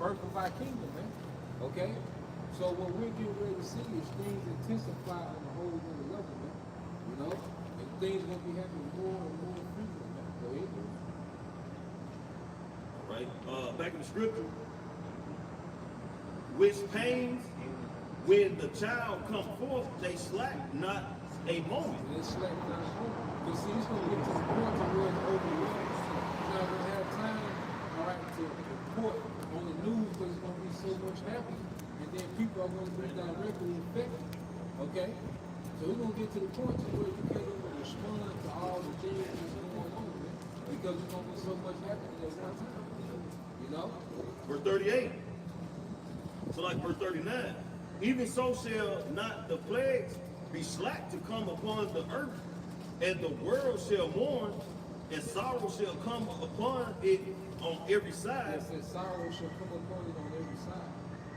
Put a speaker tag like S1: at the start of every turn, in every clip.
S1: birth of our kingdom, man. Okay? So what we're getting ready to see is things intensify on a whole new level, man. You know? And things gonna be happening more and more frequently, man. Go ahead, man.
S2: All right. Back in the scripture. Which pains when the child come forth, they slack not a moment.
S1: They slack not a moment. Because see, it's gonna get to the point to where it's overwhelming. You're not gonna have time, all right, to report on the news because it's gonna be so much happening. And then people are gonna be directly affected. Okay? So we're gonna get to the point to where you can't even respond to all the things that's going on, man. Because there's gonna be so much happening at one time. You know?
S2: Verse 38. So like verse 39. Even so shall not the plagues be slack to come upon the earth, and the world shall mourn, and sorrow shall come upon it on every side.
S1: It says sorrow shall come upon it on every side.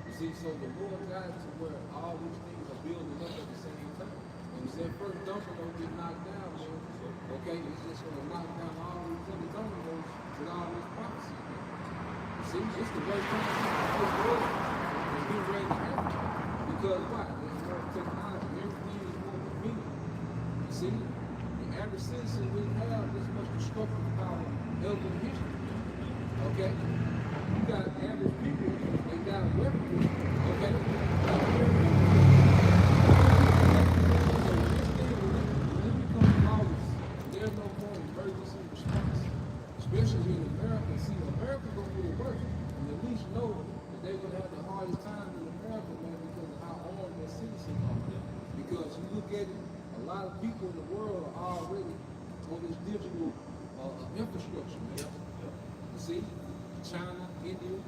S1: You see, so the Lord got it to where all these things are building up at the same time. And he said first dumping don't get knocked down, man. Okay, it's just gonna knock down all these other dominoes with all this prophecy. You see, it's the first time this world is getting ready to happen. Because why? There's more technology, everything is more convenient. You see, the average citizen wouldn't have this much destructive power ever in history. Okay? You got average people, they got weaponry. Okay? So this thing, when it becomes lawless, there's no more emergency response. Especially in America. See, America gonna do the worst. And at least know that they're gonna have the hardest time in America, man, because of how armed their citizens are. Because you look at it, a lot of people in the world are already on this digital infrastructure, man. You see, China, India.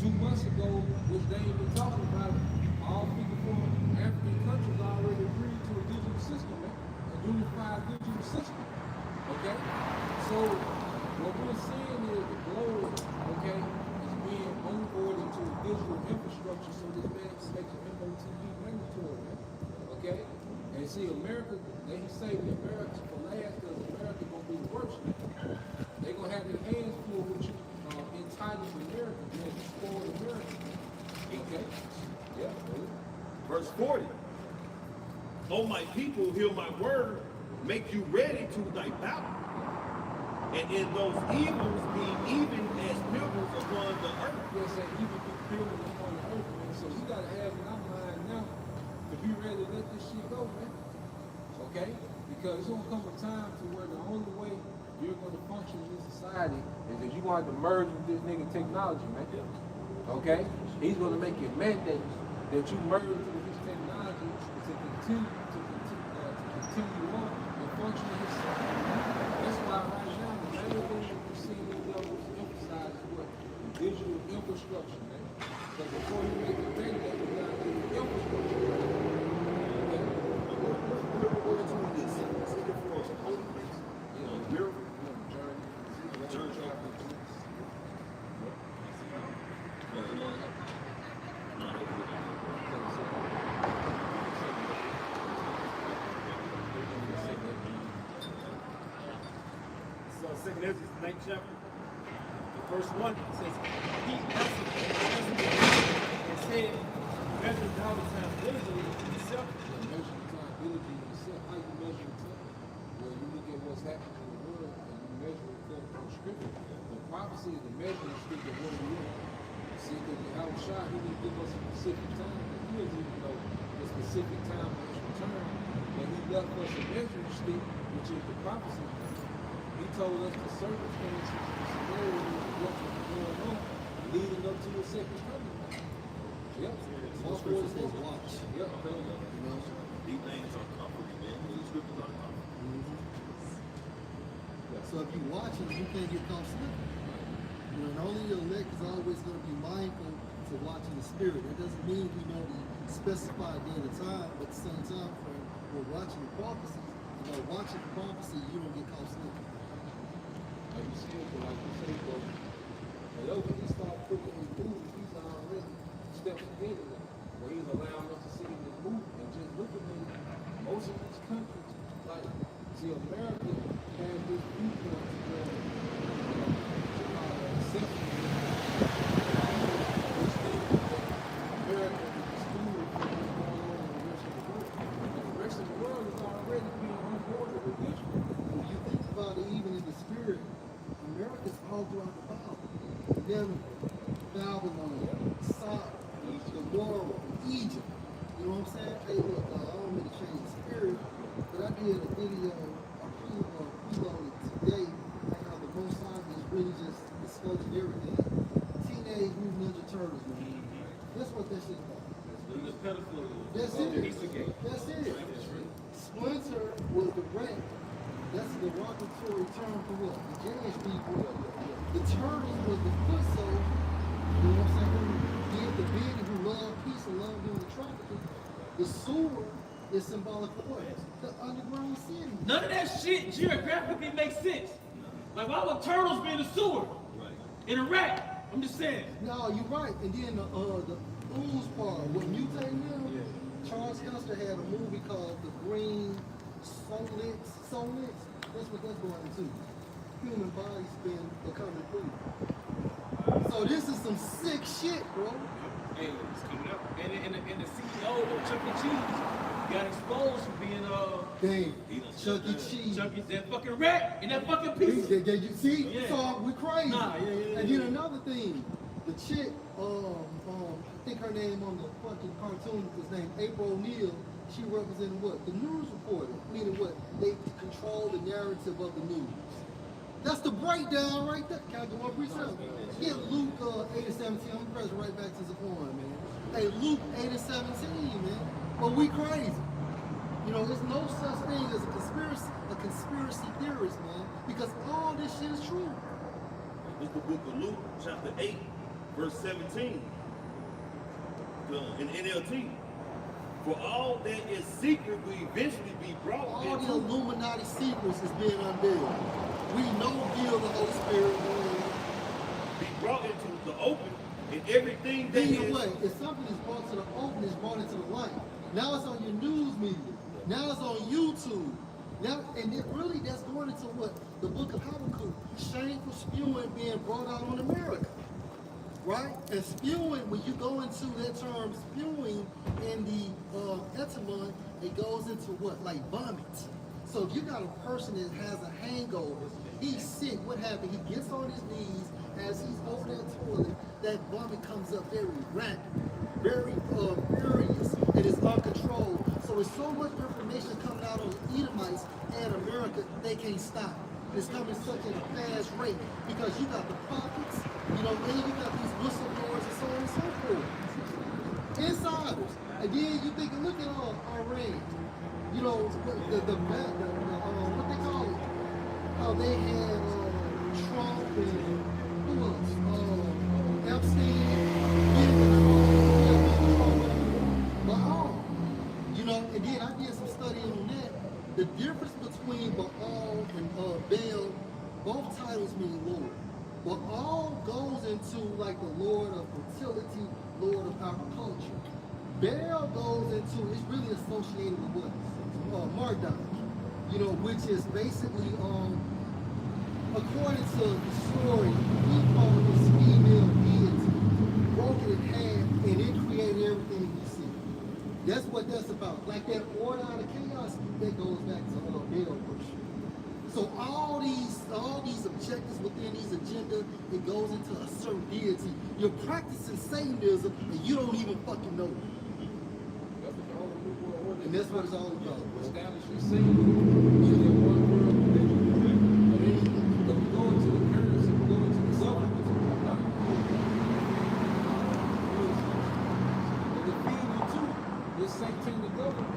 S1: 2 months ago, which they ain't been talking about, all people from African countries already agreed to a digital system, man. A unified digital system. Okay? So what we're seeing is the globe, okay, is being onboarded to a digital infrastructure so this man can make the MOTV mandatory, man. Okay? And see, America, they can say the Americans for last because America gonna be the worst. They gonna have their hands full with you, entitled Americans, man, spoiled Americans. Okay? Yeah.
S2: Verse 40. O my people, hear my word, make you ready to thy battle. And in those evils be even as pilgrims upon the earth.
S1: Yes, and even be pilgrims upon the earth, man. So we gotta have in our mind now to be ready to let this shit go, man. Okay? Because it's gonna come a time to where the only way you're gonna function in this society is that you're gonna have to merge with this nigga technology, man. Okay? He's gonna make it mandate that you merge with this technology to continue on and function in this society. That's why right now the main thing that we're seeing these levels emphasize is what? The digital infrastructure, man. Because before you make the mandate, you gotta do the infrastructure. Okay?
S2: We're doing this. It's looking for us holy place. Miracle. So 2 Ezra, 9th chapter, verse 1 says, he answered and said, measure thou the time diligently himself.
S1: Measure the time diligently yourself. How you measure the time? Well, you look at what's happening in the world and you measure it according to the scripture. The prophecy is the measuring stick of what we are. See, because Yahweh Shah, he didn't give us a specific time, but he doesn't even know the specific time of his return. But he left us a measuring stick, which is the prophecy. He told us the circumstances, the scenarios of what was going on, leading up to his second coming. Yep.
S3: Most scriptures say watch.
S1: Yep.
S2: These things are comforting, man. These scriptures are comforting.
S3: So if you watch it, you can't get caught slipping. You know, and only your elect is always going to be mindful to watching the spirit. That doesn't mean we know the specified day and time, but at the same time, when we're watching the prophecy, and by watching the prophecy, you don't get caught slipping.
S1: Like you said, but like you say, bro, whenever he start putting his moves, he's already steps ahead of them. Where he's allowing us to see this move and just look at me. Most of these countries, like, see, America has this viewpoint to where,
S3: Nineveh, Babylon, Sodom, Gomorrah, Egypt. You know what I'm saying? Hey, look, I don't mean to change the spirit, but I did a video, preloaded today, on how the Most High is really just exposing everything. Teenage Mutant Ninja Turtles, man. That's what that shit about.
S1: The pedophilia.
S3: That's it. That's it. Splinter was the rat. That's the derogatory term for what? The Jewish people. The turtle was the foot soldier. You know what I'm saying? Who did the bidding, who loved peace and loved doing the trafficking. The sewer is symbolic of what? The underground city.
S4: None of that shit geographically makes sense. Like, why would turtles be in the sewer? In a rat? I'm just saying.
S3: No, you're right. And then the ooze part, what mutating them, Charles Heston had a movie called The Green Solix. That's what that's going into. Human bodies been becoming food. So this is some sick shit, bro.
S4: Hey, it's coming up. And the CEO of Chuck E. Cheese got exposed for being
S3: Dang, Chuck E. Cheese.
S4: that fucking rat and that fucking piece.
S3: You see?
S4: Yeah.
S3: So we crazy.
S4: Nah, yeah.
S3: And then another thing, the chick, I think her name on the fucking cartoon was named April O'Neil. She represented what? The news reporter. Meaning what? They control the narrative of the news. That's the breakdown right there. Can I do one brief sentence? Yeah, Luke 8 and 17. I'm pressing right back to the point, man. Hey, Luke 8 and 17, man. But we crazy. You know, there's no such thing as a conspiracy theorist, man. Because all this shit is true.
S2: It's the book of Luke, chapter 8, verse 17. In NLT. For all that is secret will eventually be brought
S3: All the
S2: into
S3: Illuminati secrets is being unveiled. We know Gil the Holy Spirit will
S2: be brought into the open, and everything that
S3: either
S2: is
S3: way, if something is brought to the open, it's brought into the light. Now it's on your news media. Now it's on YouTube. Now, and it really that's going into what? The book of Habakkuk. Shameful spewing being brought out on America. Right? And spewing, when you go into that term spewing in the etymon, it goes into what? Like vomit. So if you got a person that has a hangover, he's sick, what happened? He gets on his knees as he's over that toilet, that vomit comes up very rapid, very furious, and it's uncontrolled. So there's so much information coming out on the Edomites and America, they can't stop. It's coming such at a fast rate because you got the prophets, you know, and you got these whistleblowers and so on and so forth. Insiders. And then you think, look at Iran. You know, what they call it? How they had Trump and who else? Epstein, Baal. You know, and then I did some study on that. The difference between Baal and Baal, both titles mean Lord. Baal goes into like the Lord of fertility, Lord of agriculture. Baal goes into, it's really associated with what? Marduk, you know, which is basically, according to the story, he called this female deity, broke it in half, and it created everything you see. That's what that's about. Like that order out of chaos, that goes back to Baal worship. So all these objectives within these agendas, it goes into a certain deity. You're practicing Satanism, and you don't even fucking know it. And that's what it's all about.
S1: Establishing Satan in that one world religion. I mean, if we go into the currency, we go into the government. And they feed you too. This Satan the government.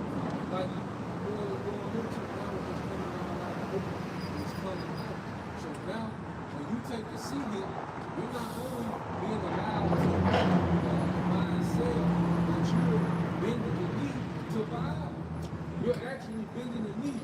S1: Like, going into now it's coming out like open. It's coming out. So now, when you take the seat here, you're not only being allowed to mind self, but you're bending the knee to buy out. You're actually bending the knee.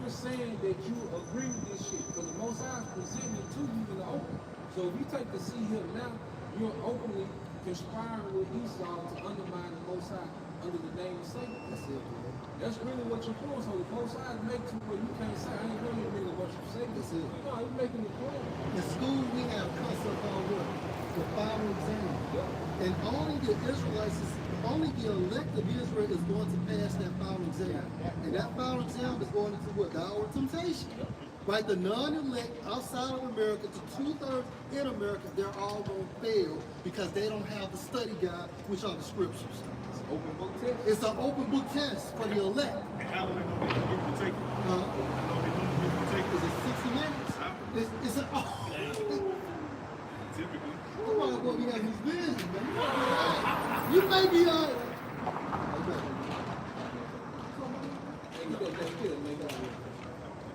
S1: You're saying that you agree with this shit because the Most High is presenting it to you in the open. So if you take the seat here now, you're openly conspiring with Esau to undermine the Most High under the name of Satan.
S3: That's it, man.
S1: That's really what you're doing. So the Most High makes you where you can't say, I ain't really really what you're saying.
S3: That's it.
S1: No, you're making it clear.
S3: In school, we have a concept called what? The final exam.
S1: Yeah.
S3: And only the Israelites, only the elect of Israel is going to pass that final exam. And that final exam is going into what? The hour of temptation. Right, the non-elect outside of America to 2/3 in America, they're all going to fail because they don't have the study guide, which are the scriptures.
S1: It's an open book test.
S3: It's an open book test for the elect.
S2: And how long they gonna be able to take it? How long they gonna be take
S3: Is
S2: it?
S3: it 60 minutes? It's a, oh.
S2: Typically.
S3: Come on, boy, we got his vision, man. You may be
S1: Hey, you got that kid, man.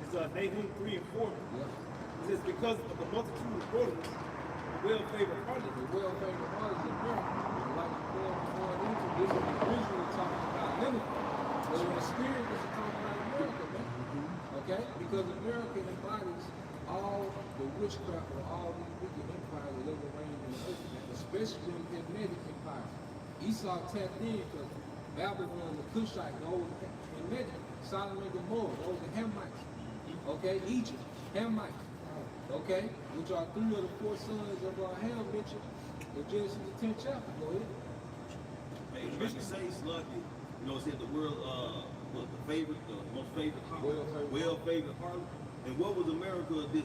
S5: It's Nahum 3 and 4. It says, because of the multitude of ordinance, the well-favored harlot.
S1: The well-favored harlot is America. And like you going into this, is originally talking about Nineveh. But in the spirit, this is talking about America, man. Okay? Because America embodies all the witchcraft of all these wicked empires that ever reigned in the earth, man. Especially the Medic Empire. Esau tapped in because Babylon, the Cushite, those in Medic, Solomon and Gomorrah, those the Hamites. Okay, Egypt, Hamite, okay, which are 3 of the 4 sons of Ham mentioned in Genesis the 10th chapter. Go ahead.
S2: Hey, you can say sluggy. You know, it said the world, what the most favorite harlot, well-favored harlot. And what was America? This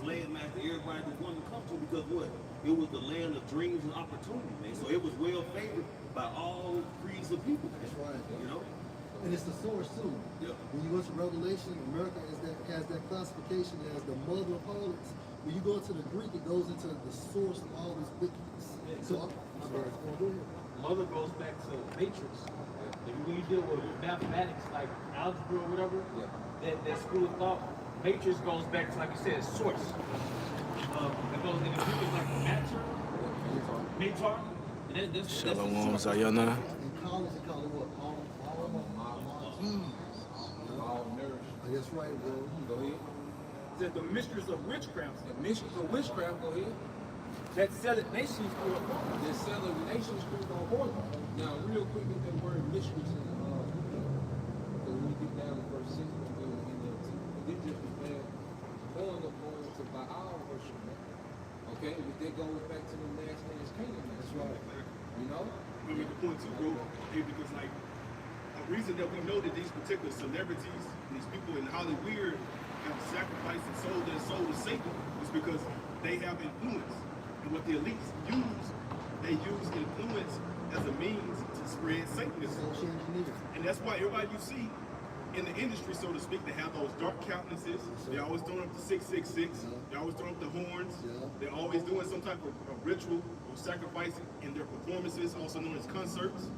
S2: landmass that everybody just wanted to come to because what? It was the land of dreams and opportunity, man. So it was well favored by all creeds of people.
S3: That's right.
S2: You know.
S3: And it's the source too.
S2: Yep.
S3: When you go to Revelation, America has that classification as the mother of harlots. When you go into the Greek, it goes into the source of all this wickedness. So, go ahead.
S4: Mother goes back to matrix. If when you deal with mathematics, like algebra or whatever, that school of thought, matrix goes back to, like you said, source. It goes in the Greek is like matter, matar. And that's
S6: Shalom, Zayana.
S3: In college, they call it what?
S1: All nourished.
S3: That's right, bro.
S1: Go ahead.
S5: It says the mistress of witchcraft.
S1: The mission of witchcraft, go ahead.
S5: That selleth nations for a woman.
S1: They're selling the nation's spirit on whoredom. Now, real quick, with that word mistress, because when we get down to verse 6, we're going to get into it. This just man going to Baal worship, man. Okay, but that goes back to the last man's Canaan, man.
S3: That's right.
S1: You know?
S7: We make the point too, bro, because like a reason that we know that these particular celebrities, these people in Hollywood have sacrificed and sold their soul to Satan is because they have influence. And what the elites use, they use influence as a means to spread Satanism.
S3: Social engineers.
S7: And that's why everybody you see in the industry, so to speak, they have those dark countenances. They're always throwing up the 666. They're always throwing up the horns. They're always doing some type of ritual or sacrificing in their performances, also known as concerts.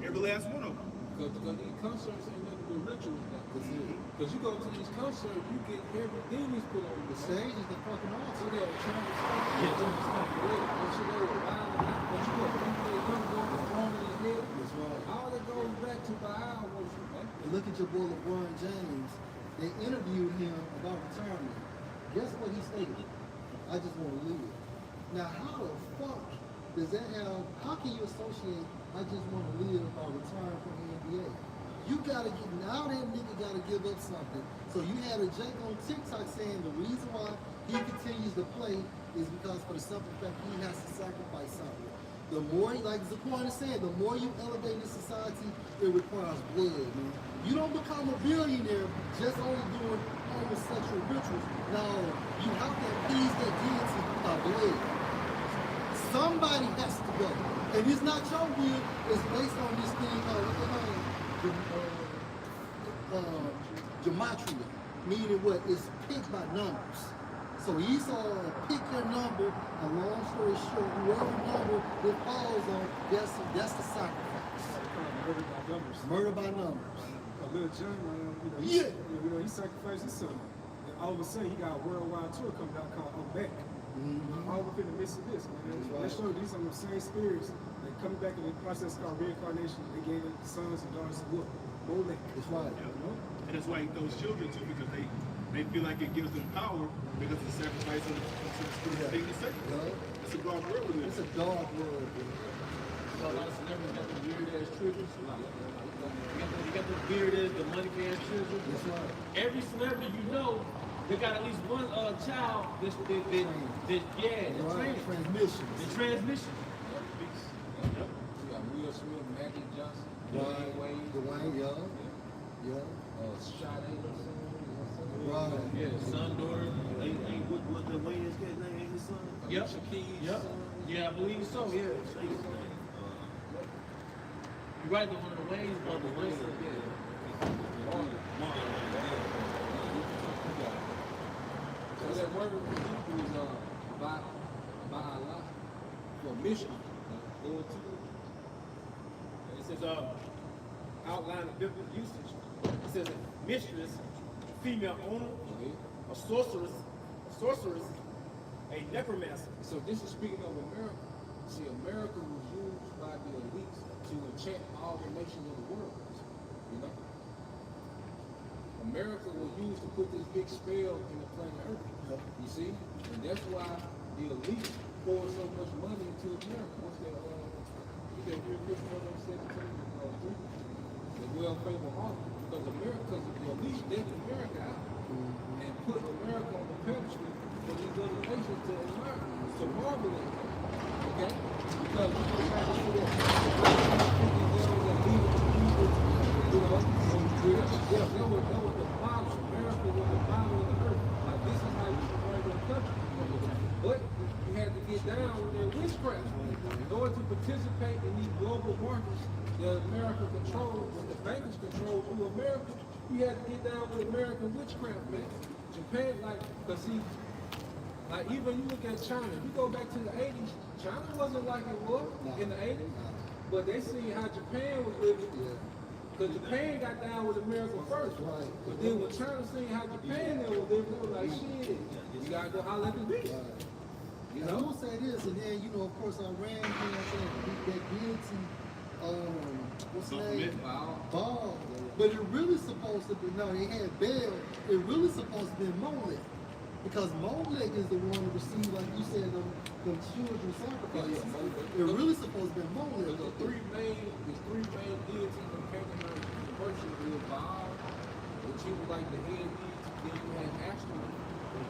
S7: Every last one of them.
S1: Because these concerts ain't nothing but rituals now. Because you go to these concerts, you get every demons put on you.
S3: The stage is the fucking
S1: So
S3: altar.
S1: they're trying to stop you. But you know, but you know, people they come go perform in his head.
S3: That's right.
S1: All that goes back to Baal worship, man.
S3: And look at your boy LeBron James. They interviewed him about retirement. Guess what he stated? I just want to live. Now, how the fuck does that have, how can you associate I just want to live or retire from the NBA? You gotta get, now that nigga gotta give up something. So you had a Jake on TikTok saying the reason why he continues to play is because for the simple fact he has to sacrifice something. The more, like Zaquan is saying, the more you elevate in society, it requires blood, man. You don't become a billionaire just only doing homosexual rituals. No, you have to appease that deity by blood. Somebody has to go. And it's not your will, it's based on this thing called, what they call gematria, meaning what? It's picked by numbers. So Esau pick your number, and long story short, whoever number it falls on, that's the sacrifice.
S8: Murder by numbers.
S3: Murder by numbers.
S8: Little John, he sacrificed his son. And all of a sudden, he got a worldwide tour coming out called I'm Back. All within the midst of this, man. That shows these are the same spirits that coming back in the process called reincarnation. They gave the sons and daughters of what? Molech.
S3: That's right.
S7: You know? And that's why he throws children too, because they feel like it gives them power because of the sacrifice of the spirit of Satan. It's a dark world we live
S3: It's
S7: in.
S3: a dark world, bro.
S1: You know, a lot of celebrities got the weird ass triggers.
S4: You got the weird as the money can children.
S3: That's right.
S4: Every celebrity you know, they got at least one child that's
S3: Right.
S4: training.
S3: Transmissions.
S4: The transmission.
S1: You got Will Smith, Magic Johnson, Dwayne Wade,
S3: Dwayne, yeah.
S1: Shot
S3: Right.
S4: Yeah, son, daughter.
S2: Ain't what the Wayne's kid name? Ain't his son?
S4: Yep.
S1: Alicia Keys'
S4: Yep.
S1: son.
S4: Yeah, I believe so. Yeah.
S2: Say his name.
S4: You're right. One of the Wayne's brothers. Winston. Yeah.
S1: So that word in Hebrew is ba'alah, for mission. Lord to
S5: It says, outline of biblical usage. It says, a mistress, female owner, a sorceress, a necromancer.
S1: So this is speaking of America. See, America was used by the elites to enchant all the nations of the world. You know? America was used to put this big spell in the planet Earth. You see? And that's why the elite poured so much money into America. What's that? Real quick, the well-favored author. Because America, the elite decked America out and put America on the pedestal for these other nations to admire, to marvel at. Okay? Because we don't have to see that that was the model. America was the model of the earth. Like this is how you should run your country. But you had to get down with their witchcraft. In order to participate in these global markets that America controls, that the bankers control through America, you had to get down with American witchcraft, man. Japan, cause see, like even you look at China, if you go back to the 80s, China wasn't like it was in the 80s, but they see how Japan was living. Because Japan got down with America first.
S3: Right.
S1: But then when China seen how Japan was living, they were like, shit, you gotta go holler at the beach. You
S3: And I'm
S1: know?
S3: gonna say this, and then of course, Iran came out there and beat that deity, what's the name? Baal. But it really supposed to be they had Baal. It really supposed to be Molech, because Molech is the one to receive, like you said, them children sacrifices. It really supposed to be Molech.
S1: The three main deities that came to worship was Baal, which he was like the head deity. Then you had Ashton,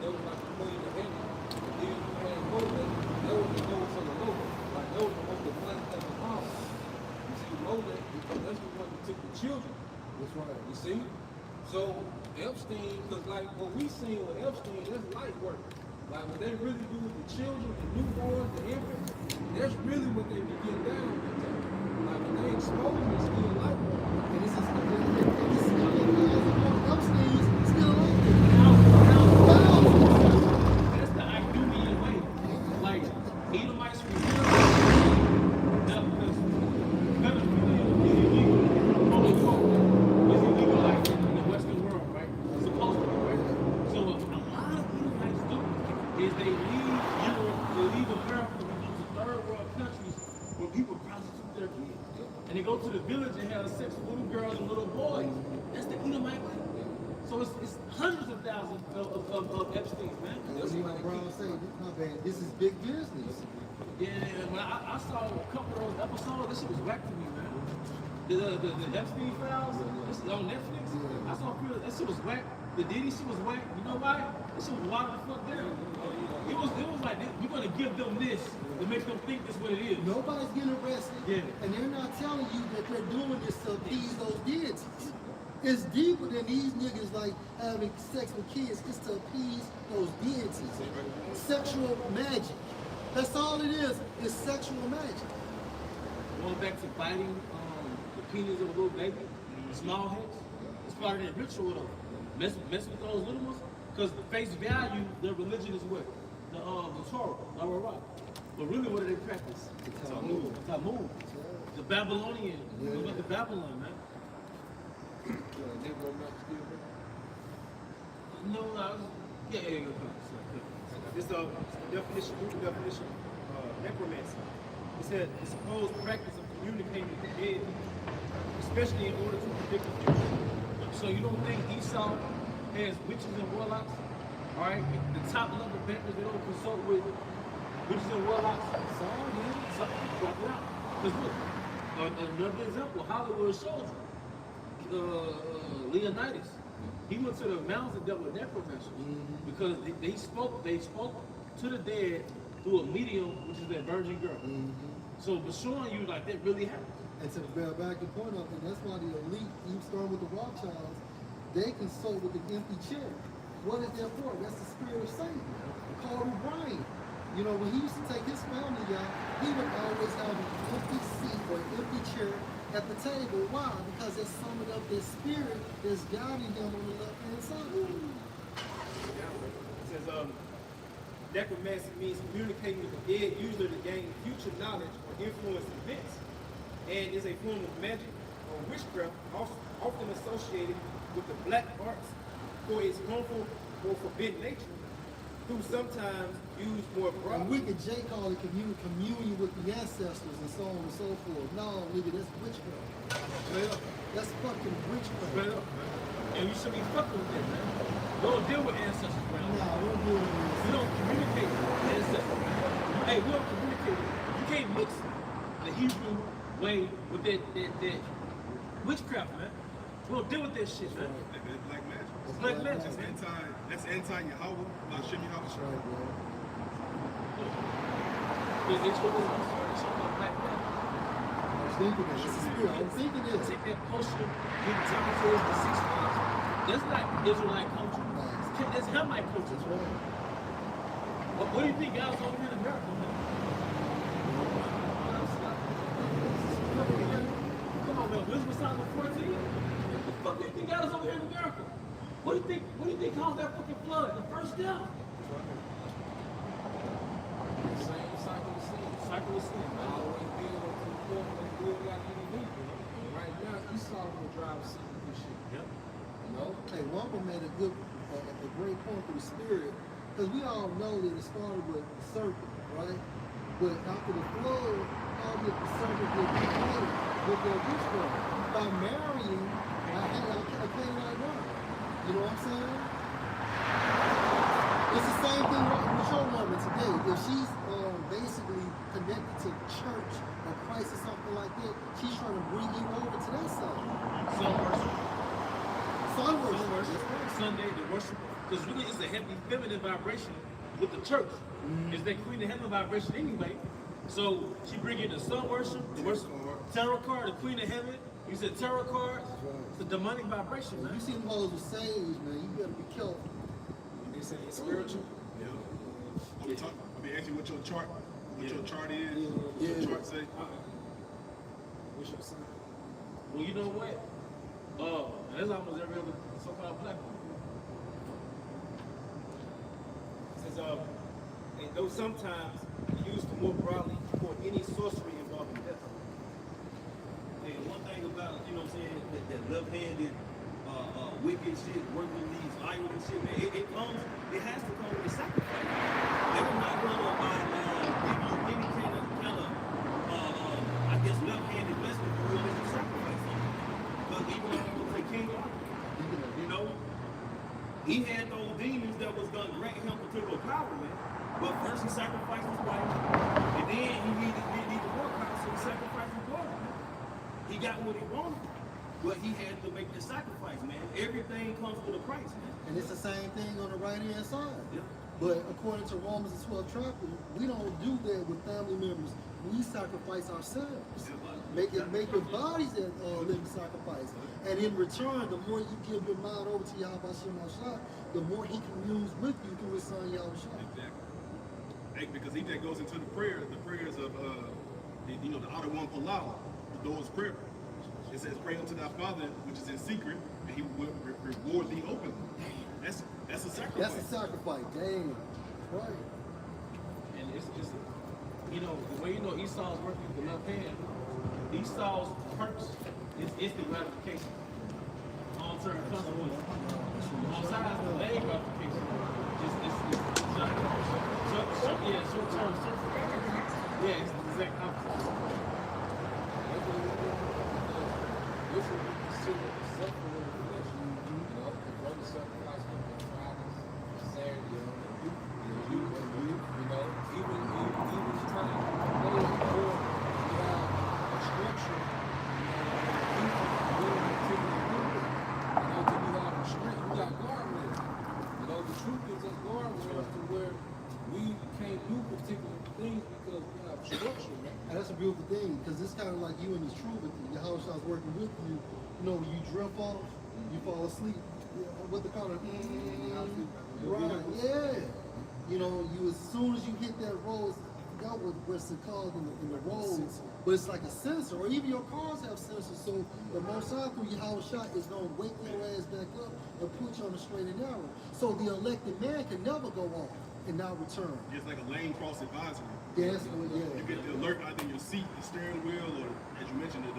S1: that was like the queen of heaven. And then you had Molech, that was the nose of the Lord. Like that was the most the planet of the Father. You see, Molech, because that's the one that took the children.
S3: That's right.
S1: You see? So Epstein, because like what we seen with Epstein, that's light work. Like what they really do with the children, the newborns, the infants, that's really what they be getting down with. Like when they expose it, it's still light work.
S3: And this is Epstein's still on
S4: That's the Idumean way. Like, Edomites were here. Because pedophilia is illegal. Is illegal like in the Western world, right? It's supposed to be, right? So what a lot of Edomites do is they leave Europe, they leave America, and go to third world countries where people prostitute their kids. And they go to the village and have sex with little girls and little boys. That's the Edomite way. So it's hundreds of thousands of Epstein's, man.
S3: That's what Brown say, my bad, this is big business.
S4: Yeah, when I saw a couple of those episodes, this shit was whack to me, man. The Epstein Files, this is on Netflix. I saw a few of that shit was whack. The Diddy shit was whack. You know why? This shit was wild the fuck down. It was like we're gonna give them this to make them think this what it is.
S3: Nobody's getting arrested,
S4: Yeah.
S3: and they're not telling you that they're doing this to appease those deities. It's deeper than these niggas like having sex with kids. It's to appease those deities. Sexual magic. That's all it is sexual magic.
S4: Going back to biting the penis of a little baby, small heads, it's part of that ritual though. Mess with those little ones, because the face value, their religion is what? The Torah, but really what do they practice? Talmud. The Babylonian, the Babylon, man. No, yeah.
S5: This definition, Google definition, necromancy. It said the supposed practice of communicating with the dead, especially in order to predict the future.
S4: So you don't think Esau has witches and warlocks? All right, the top level bankers, they don't consult with witches and warlocks. Because look, another example, Hollywood soldier, Leonidas. He went to the mountains and dealt with necromancers because they spoke to the dead through a medium, which is that virgin girl. So, but showing you like that really happened.
S3: And to back the point up, and that's why the elite, even starting with the Rothschilds, they consult with an empty chair. What is that for? That's the spirit of Satan. Carl Brian. You know, when he used to take his family out, he would always have an empty seat or an empty chair at the table. Why? Because they're summing up this spirit that's guiding him on the left-hand side.
S5: It says, necromancy means communicating with the dead, usually to gain future knowledge or influence events, and is a form of magic or witchcraft, often associated with the black arts for its harmful or forbidden nature, who sometimes use more
S3: And
S5: broadly.
S3: Wicked J called it communion with the ancestors and so on and so forth. No, nigga, that's witchcraft.
S4: Straight up.
S3: That's fucking witchcraft.
S4: Straight up, man. And you should be fucking with that, man. We don't deal with ancestors, man.
S3: Nah, we don't do it.
S4: We don't communicate with ancestors, man. Hey, we don't communicate. You can't mix the Hebrew way with that witchcraft, man. We don't deal with that shit, man.
S7: That's black magic.
S4: It's black magic,
S7: That's
S4: man.
S7: that's anti-Yahweh, not Shem Yahweh.
S3: That's right, bro.
S4: It's something about black magic.
S3: I was thinking that. It's a spirit. I was thinking this.
S4: Take that potion, get the temperature the 6 months. That's not Israelite culture. That's Hamite culture.
S3: That's right.
S4: What do you think God's over here in America, man? Come on, man. Wisdom Psalm 14. What the fuck do you think God is over here in America? What do you think caused that fucking flood? The first death.
S1: Same cycle of sin.
S4: Cycle of sin, man.
S1: Always build up to the point when the good got any need. And right now, Esau will drive us into this shit.
S4: Yep.
S1: You know?
S3: Hey, Wampa made a great point through the spirit, because we all know that it started with the serpent, right? But after the flood, how did the serpent get created with their witchcraft? By marrying a Canaanite woman. You know what I'm saying? It's the same thing with your woman today. If she's basically connected to the church or Christ or something like that, she's trying to bring you over to that side.
S4: Sun worship.
S3: Sun
S4: Sun
S3: worship.
S4: worship. Sunday, the worship. Because really it's a heavy feminine vibration with the church. It's that queen of heaven vibration anyway. So she bring in the sun worship, the worship, tarot card, the queen of heaven. You said tarot cards. It's a demonic vibration,
S3: If
S4: man.
S3: you see them hoes with sage, man, you better be careful.
S8: They say it's spiritual.
S7: Yeah. I'll be asking what your chart is.
S3: Yeah.
S7: What your chart say.
S8: What's your sign?
S4: Well, you know what? That's almost every other so-called black woman.
S5: It says, and though sometimes used more broadly for any sorcery involving death.
S2: And one thing about, you know what I'm saying, that left-handed wicked shit, working these idols and shit, man, it has to come with a sacrifice. They were not gonna give you any kind of I guess left-handed blessing if you really sacrifice something. But even the King Arthur, you know, he had those demons that was gonna grant him particular power, man. But first he sacrificed his wife, and then he needed the workhouse, so he sacrificed his daughter. He got what he wanted, but he had to make the sacrifice, man. Everything comes with a price, man.
S3: And it's the same thing on the right-hand side.
S2: Yeah.
S3: But according to Romans the 12th chapter, we don't do that with family members. We sacrifice ourselves. Make your bodies that living sacrifice. And in return, the more you give your mind over to Yahweh Shem Shah, the more he communes with you through his son Yahweh Shah.
S7: Exactly. Hey, because he that goes into the prayers of the outer one Palau, the Lord's prayer. It says, pray unto thy Father which is in secret, and he will reward thee openly. That's a sacrifice.
S3: That's a sacrifice. Damn. Right.
S4: And it's just, you know, the way you know Esau's working with the left hand, Esau's purpose is instant gratification. Long-term consequences. On sides, delayed gratification. Short-term. Yeah, it's the exact opposite.
S1: This would be considered a suffering of the flesh. You know, the brother sacrifice on Fridays, Saturday, you know, even time they before you have a structure, you know, till you have a strength, you got guardrails. You know, the truth is that guardrails to where we can't do particular things because we have structure, man.
S3: And that's a beautiful thing, because it's kind of like you and his truth. If Yahweh Shah's working with you, you know, when you drift off, you fall asleep. what they call it, right, yeah. You know, you as soon as you hit that road, I forgot what's it called in the roads, but it's like a sensor, or even your cars have sensors, so the most out through your house shot is gonna wake your ass back up and put you on the straight and narrow. So the elected man can never go off and not return.
S7: Just like a lane cross advisory.
S3: That's what,
S7: You
S3: yeah.
S7: get the alert either in your seat, the steering wheel, or as you mentioned, the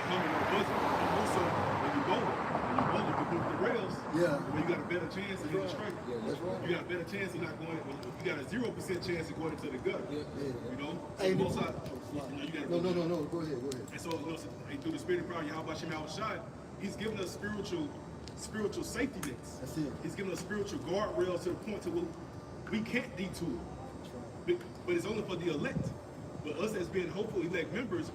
S7: humming or buzzer. And also, when you bowl, you can move the rails.
S3: Yeah.
S7: When you got a better chance of hitting straight.
S3: That's right.
S7: You got a better chance of not going. You got a 0% chance of going into the gutter. You know.
S3: Hey,
S7: So both sides. You gotta
S3: no. Go ahead.
S7: And so, you know, through the spirit of power, Yahweh Shem Shai, he's given us spiritual safety nets.
S3: That's it.
S7: He's given us spiritual guardrails to the point to where we can't detour. But it's only for the elect. But us as being hopeful elect members,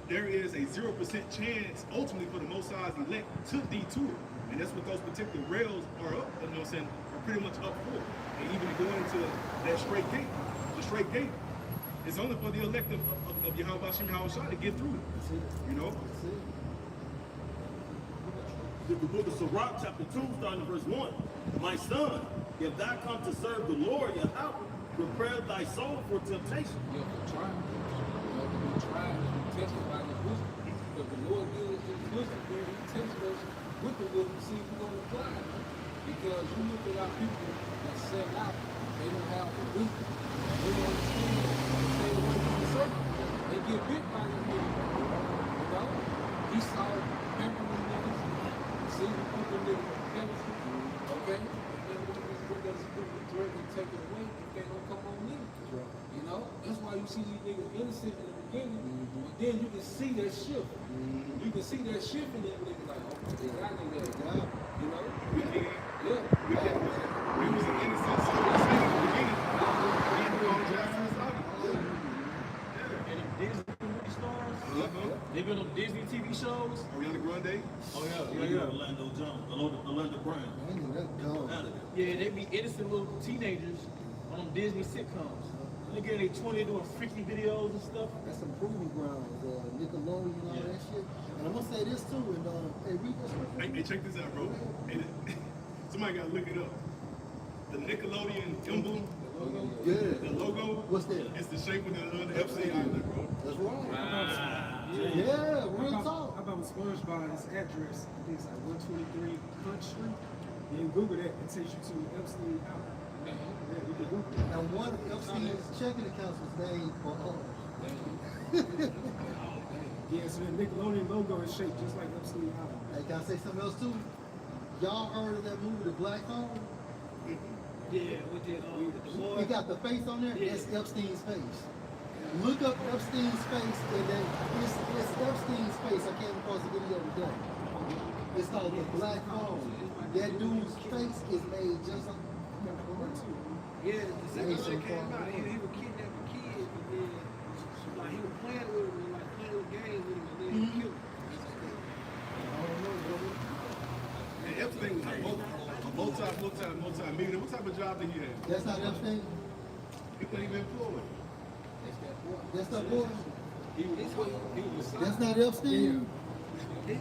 S7: there is a 0% chance ultimately for the Most High's elect to detour. And that's what those particular rails are up, you know what I'm saying, are pretty much up for. And even going into that straight gate, the straight gate, it's only for the elect of Yahweh Shem Shai to get through it.
S3: That's it.
S7: You know?
S3: That's it.
S2: The book of Sirach, chapter 2, starting at verse 1. My son, if thou come to serve the Lord, Yahweh, prepare thy soul for temptation.
S1: You have to try. You have to be tried and be tested by his wisdom. Because the Lord gives us his wisdom where he tests us with the wisdom to see if we're going to apply it. Because you look at our people that sell out, they don't have the wisdom. They don't understand and stay away from the circle. They get bit by the niggas. You know? He saw pepper them niggas, see the people niggas on pedestal. Okay? And then what does he do? He threaten to take it away if they don't come on in. You know? That's why you see these niggas innocent in the beginning, but then you can see that shift. You can see that shift in these niggas like, oh, I think that guy. You know? Yeah.
S7: We was an innocent soul in the beginning.
S4: And them Disney movie stars, they been on Disney TV shows.
S7: Ariana Grande.
S4: Oh
S2: Orlando Jones, Orlando Brown.
S3: I think that's gone.
S2: Out of there.
S4: Yeah, they be innocent little teenagers on them Disney sitcoms. They get in their 20 doing freaky videos and stuff.
S3: That's some proving grounds, Nickelodeon and all that shit. And I'm gonna say this too, and hey, read this one.
S7: Hey, check this out, bro. And somebody gotta look it up. The Nickelodeon emblem,
S3: Yeah.
S7: the logo.
S3: What's that?
S7: It's the shape of the FC Island, bro.
S3: That's right.
S8: Yeah,
S3: Real
S8: How
S3: talk.
S8: about SpongeBob, his address? I think it's like 123 Hunt Street. You can Google that, it takes you to Epstein Island. Yeah, you can Google it.
S3: And one of Epstein's checking accounts was named for
S8: Yeah, so the Nickelodeon logo is shaped just like Epstein Island.
S3: Hey, can I say something else too? Y'all heard of that movie, The Black Hole?
S4: Yeah, with the boy.
S3: It got the face on there. That's Epstein's face. Look up Epstein's face, and then it's Epstein's face. I came across a video today. It's called The Black Hole. That dude's face is made just like.
S6: Yeah, the second one that came out, he would kidnap a kid, and then like he was playing with him, and like playing with games with him, and then he killed him.
S7: And Epstein was a multi-millionaire. What type of job did he have?
S3: That's not Epstein.
S7: He wasn't even employed.
S3: That's not boy.
S1: He was
S3: That's not Epstein.
S6: You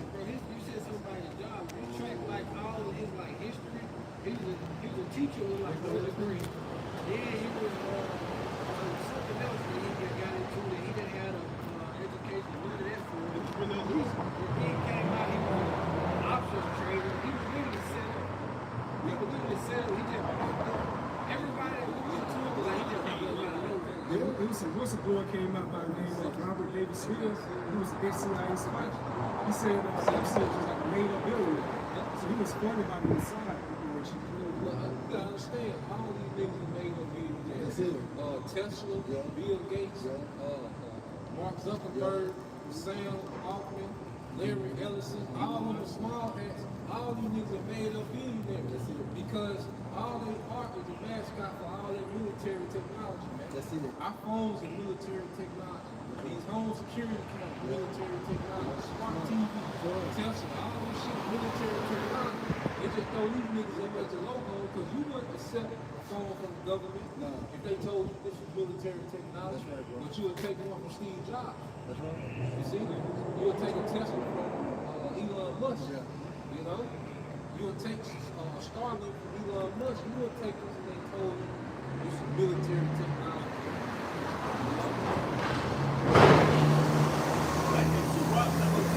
S6: said something about his job. He tracked like all of his like history. He was a teacher with like a degree. Then he was something else that he just got into that he didn't have education. None of that for him.
S7: For no reason.
S6: He came out, he was an options trader. He was literally selling. He was literally selling. He just everybody that was into it was like he just got out of nowhere.
S8: It was some whistleblower came out by the name of Robert Davis Fields. He was an ex-CIA spy. He said Epstein was like a made-up billionaire. So he was funded by the inside operation.
S1: Well, you gotta understand, all these niggas made up millionaires.
S3: That's it.
S1: Tesla, Bill Gates, Mark Zuckerberg, Sam Altman, Larry Ellison, all of them small hats, all these niggas are made up billionaires. Because all they are is a mascot for all that military technology, man.
S3: That's it.
S1: Our phones are military technology. These home security cameras, military technology, smart TV, Tesla, all this shit, military technology. They just throw these niggas up as a logo because you wouldn't accept a phone from the government if they told you this was military technology.
S3: That's right, bro.
S1: But you would take one from Steve Jobs.
S3: That's right.
S1: You see? You'll take a Tesla from Elon Musk.
S3: Yeah.
S1: You know? you'll take Starlink from Elon Musk, you will take this and they told you it's some military technology.
S2: Like it's a rock that was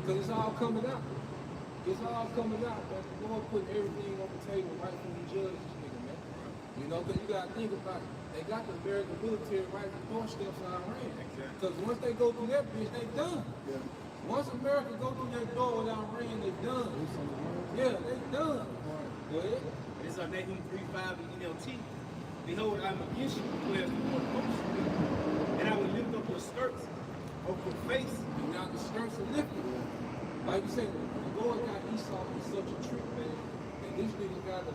S1: because it's all coming out. It's all coming out, man. The Lord put everything on the table right when He judges this nigga, man. You know, because you got to think about it. They got the American military right at the doorsteps of Iran. Because once they go through that bitch, they done.
S3: Yeah.
S1: Once America go through that door with Iran, they done. Yeah, they done. Go ahead.
S5: It's Nahum 3:5 in NLT. Behold, I am against you, declares the Lord of hosts, and I will lift up your skirts over your face.
S1: And now the skirts are lifted. Like you said, the Lord got Esau in such a trick, man. And this nigga got to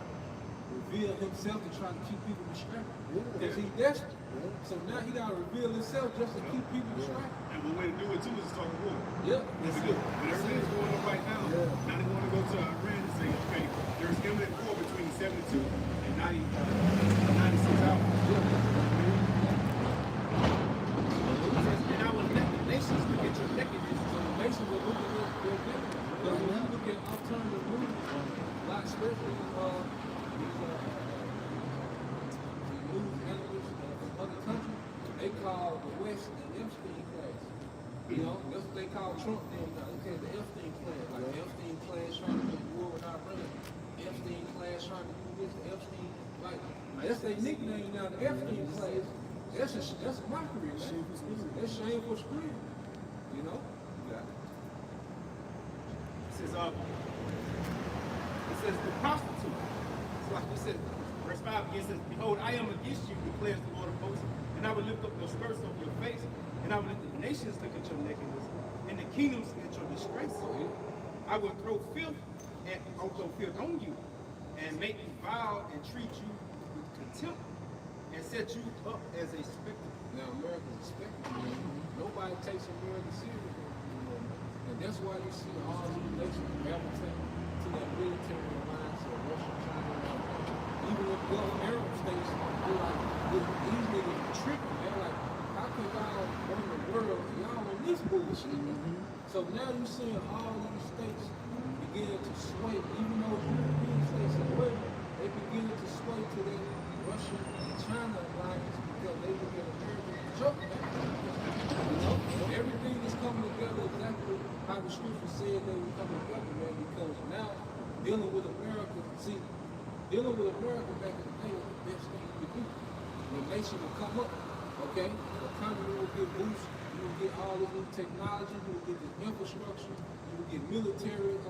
S1: reveal himself to try to keep people distracted. Because he's desperate. So now he got to reveal himself just to keep people distracted.
S7: And one way to do it too is to talk war.
S1: Yeah.
S7: That's good. But everything's going on right now. Now they want to go to Iran and say, okay, there's imminent war between 72 and 96 hours.
S5: And I will let the nations look at your nakedness.
S1: So the nations are looking at their victims. Because when you look at alternative movies, like especially these news analysts from other countries, they call the West the Epstein class. You know, that's what they call Trump them now. Okay, the Epstein class. Like the Epstein class trying to make war with Iran. Epstein class trying to do this, the Epstein, like, that's their nickname now, the Epstein class. That's a mockery, man. That's shameful spirit. You know? Yeah.
S5: It says the prostitute. It's like we said, verse 5 again says, behold, I am against you, declares the Lord of hosts, and I will lift up your skirts over your face, and I will let the nations look at your nakedness, and the kingdoms at your disgrace. I will throw filth on you, and make you vile, and treat you with contempt, and set you up as a spectacle.
S1: Now America's a spectacle. Nobody takes America serious anymore. And that's why you see all these nations gravitate to that military alliance of Russia, China, and all that. Even in the Gulf Arab states, they're like, these niggas are tripping. They're like, how can y'all run the world and y'all in this bullshit? So now you're seeing all these states begin to sway, even though European states as well, they begin to sway to the Russia and China alliance because they look at America as a joke, man. You know, everything is coming together exactly how the scripture said they would come together, man, because now dealing with America, see, dealing with America back in the day was the best thing you could do. The nation will come up, okay? The economy will get boosted, you will get all this new technology, you will get the infrastructure, you will get military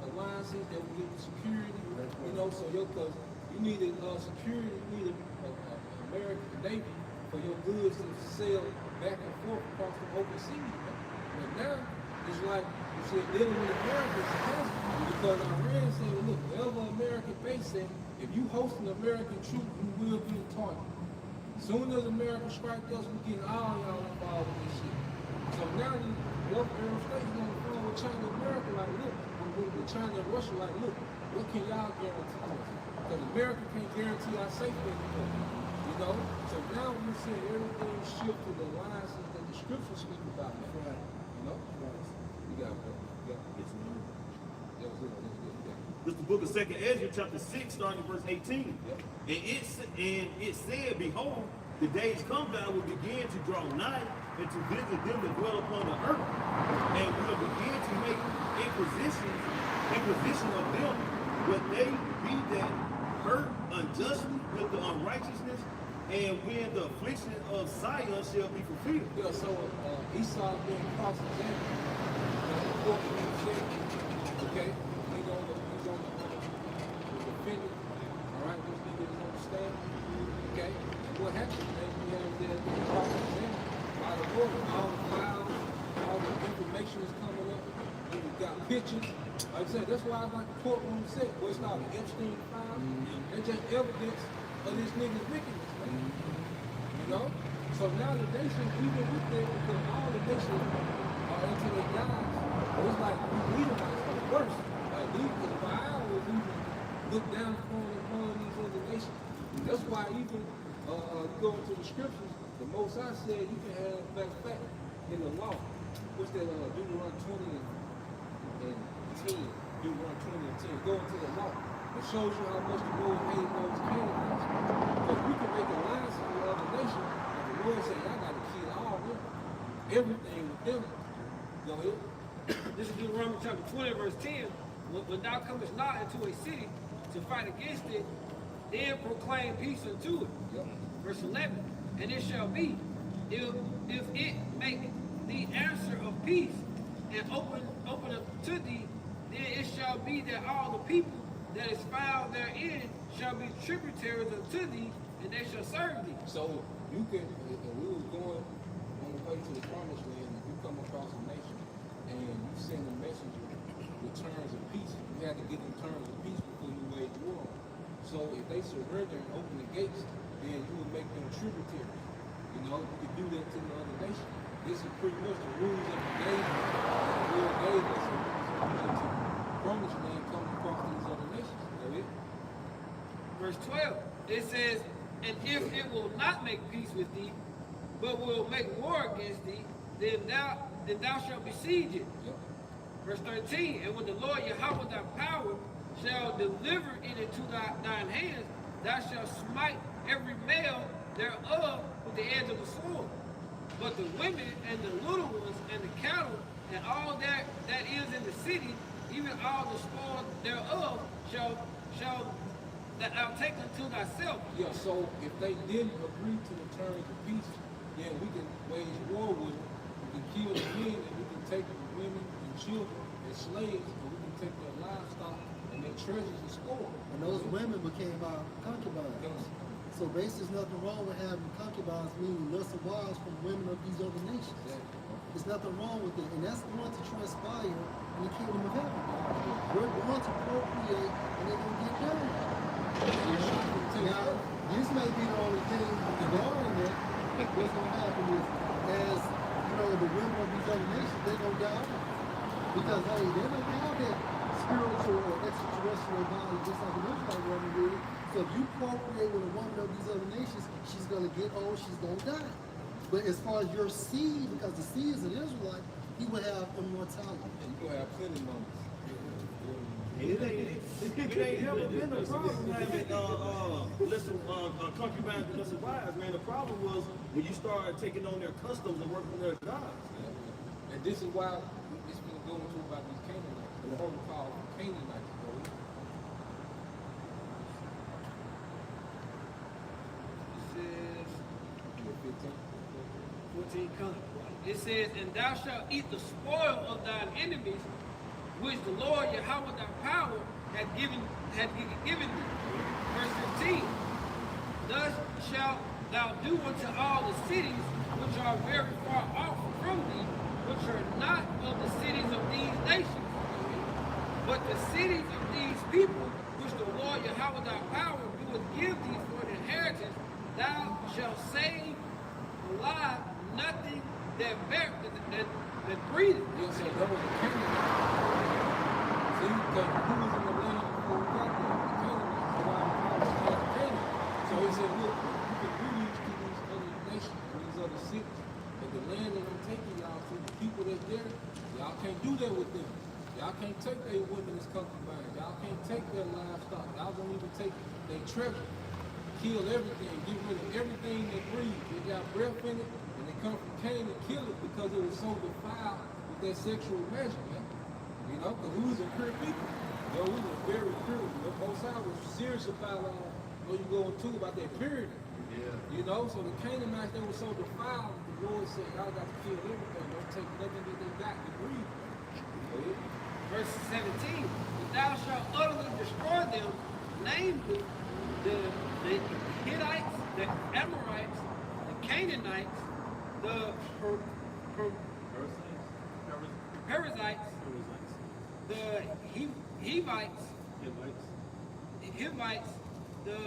S1: alliances that will give you security, you know, so because you needed security, you needed American Navy for your goods to sail back and forth across the open seas. But now, it's like, you see, dealing with America is impossible because Iran saying, look, wherever American base at, if you host an American troop, you will be a target. As soon as America strike us, we get all y'all involved with this shit. So now the Gulf Arab states are going to follow with China and America, like, look, with China and Russia, like, look, what can y'all guarantee us? Because America can't guarantee our safety anymore. You know? So now we're seeing everything shift to the alliances that the scriptures speak about, man.
S3: Right.
S1: You know? You got it, bro. You got it.
S2: Yes, man.
S1: That was good. That was good. Yeah.
S2: This is the book of 2nd Ezra, chapter 6, starting verse 18.
S1: Yep.
S2: And it said, behold, the days come that I will begin to draw nigh and to visit them that dwell upon the earth, and will begin to make inquisition of them, but they be that hurt unjustly with the unrighteousness, and when the affliction of Zion shall be fulfilled.
S1: Yeah, so Esau being cross-examined. The court being said, okay, he's on the defendant. All right, this nigga is on the stand. Okay, and what happens, man, we have that cross-examined by the court. All the files, all the information is coming up. And we got pictures. Like I said, that's why I like the courtroom set. What's called the Epstein file. It's just evidence of this nigga's wickedness, man. You know? So now the nation, even with that, because all the nations are into their guys. It's like we Edomites are the worst. Like these, the Baal was even looked down upon these other nations. That's why even go into the scriptures, the Most High said you can have fact in the law. What's that? Deuteronomy 20 and 10. Deuteronomy 20 and 10. Go into the law. It shows you how much the Lord hates those Canaanites. Because we can make alliances with other nations, and the Lord say, I got to kill all of them. Everything with them. Go ahead.
S6: This is Deuteronomy chapter 20, verse 10. When thou comest not into a city to fight against it, then proclaim peace unto it.
S1: Yep.
S6: Verse 11. And it shall be, if it make the answer of peace and open unto thee, then it shall be that all the people that is found therein shall be tributaries unto thee, and they shall serve thee.
S1: So you can, if we was going on the way to the promised land, if you come across a nation and you send a messenger with terms of peace, you have to get them terms of peace before you wage war on them. So if they surrender and open the gates, then you would make them tributaries. You know, you could do that to the other nation. This is pretty much the rules that we gave us. The Lord gave us to promised land coming across these other nations. Go ahead.
S6: Verse 12, it says, and if it will not make peace with thee, but will make war against thee, then thou shalt besiege it.
S1: Yep.
S6: Verse 13, and when the Lord Yahweh thy power shall deliver it into thine hands, thou shalt smite every male thereof with the edge of the sword. But the women and the little ones and the cattle and all that is in the city, even all the spoil thereof, shall that thou take unto thyself.
S1: Yeah, so if they didn't agree to the terms of peace, then we can wage war with them. We can kill the men and we can take the women and children as slaves, and we can take their livestock and their treasures and spoil.
S3: And those women became our concubines.
S1: Yes.
S3: So basically, there's nothing wrong with having concubines, meaning lesser wives from women of these other nations.
S1: Exactly.
S3: There's nothing wrong with it, and that's going to transpire in the kingdom of heaven. We're going to procreate, and they're going to get married. Now, this may be the only thing regarding that. What's going to happen is, as you know, the women of these other nations, they're going to die because hey, they don't have that spiritual or extraterrestrial body just like an Israelite woman would. So if you procreate with a woman of these other nations, she's going to get old, she's going to die. But as far as your seed, because the seed is an Israelite, he will have immortality.
S1: And you're going to have plenty of moments.
S2: It ain't never been a problem having concubines and lesser wives, man. The problem was when you started taking on their customs and working their gods.
S1: Yeah. And this is why it's been going to about these Canaanites. The Lord called Canaanites.
S6: It says, and thou shalt eat the spoil of thine enemies, which the Lord Yahweh thy power had given thee. Verse 15. Thus shalt thou do unto all the cities which are very far off from thee, which are not of the cities of these nations, but the cities of these people, which the Lord Yahweh thy power doeth give thee for an inheritance. Thou shalt save alive nothing that breatheth.
S1: Yeah, so that was the Canaanites. See, because who was in the land before we got there? The Canaanites. So why the Canaanites? So he said, look, you can reach to these other nations and these other cities, but the land that I'm taking y'all to, the people that's there, y'all can't do that with them. Y'all can't take their women as concubines. Y'all can't take their livestock. Y'all won't even take their treasure. Kill everything, get rid of everything that breathes. They got breath in it, and they come from Cain and kill it because it was so defiled with that sexual measure, man. You know, because we was a pure people. You know, we were very pure. The Most High was serious about what you going to about that purity. Yeah. You know, so the Canaanites, they were so defiled, the Lord said, y'all got to kill everything. Don't take nothing that they got to breathe.
S6: Verse 17. But thou shalt utterly destroy them, namely the Hittites, the Amorites, the Canaanites, the Perizzites, the Hivites, the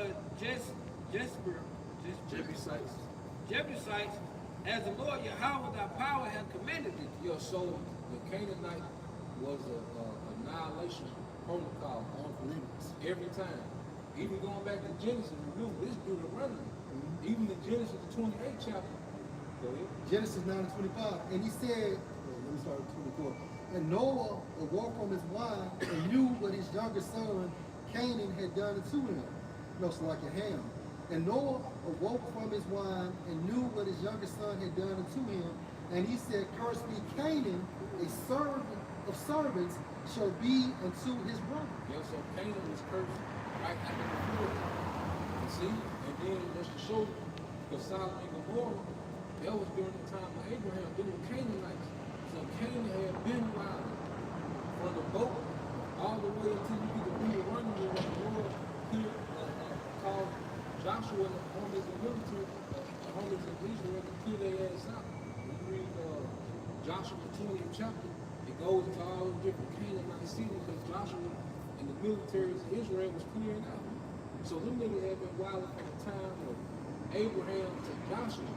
S6: Jebusites, as the Lord Yahweh thy power hath commanded thee.
S1: Yeah, so the Canaanite was a annihilation protocol on Levites every time. Even going back to Genesis, remember this Deuteronomy. Even in Genesis the 28th chapter, Go ahead.
S3: Genesis 9:25. And he said, well, let me start with 24. And Noah awoke from his wine and knew what his youngest son Canaan had done unto him. No, so like a Ham. And Noah awoke from his wine and knew what his youngest son had done unto him. And he said, Cursed be Canaan, a servant of servants shall be unto his brother.
S1: Yeah, so Canaan was cursed right after the flood. You see? And then just to show you, because Sodom and Gomorrah, that was during the time of Abraham. They were Canaanites. So Canaan had been wild from the boat all the way until you get the real running where the Lord here called Joshua and the homies of military, the homies of Israel to clear their ass out. When you read Joshua 20th chapter, it goes into all the different Canaanite cities that Joshua and the militaries of Israel was clearing out. So them niggas had been wild from the time of Abraham to Joshua.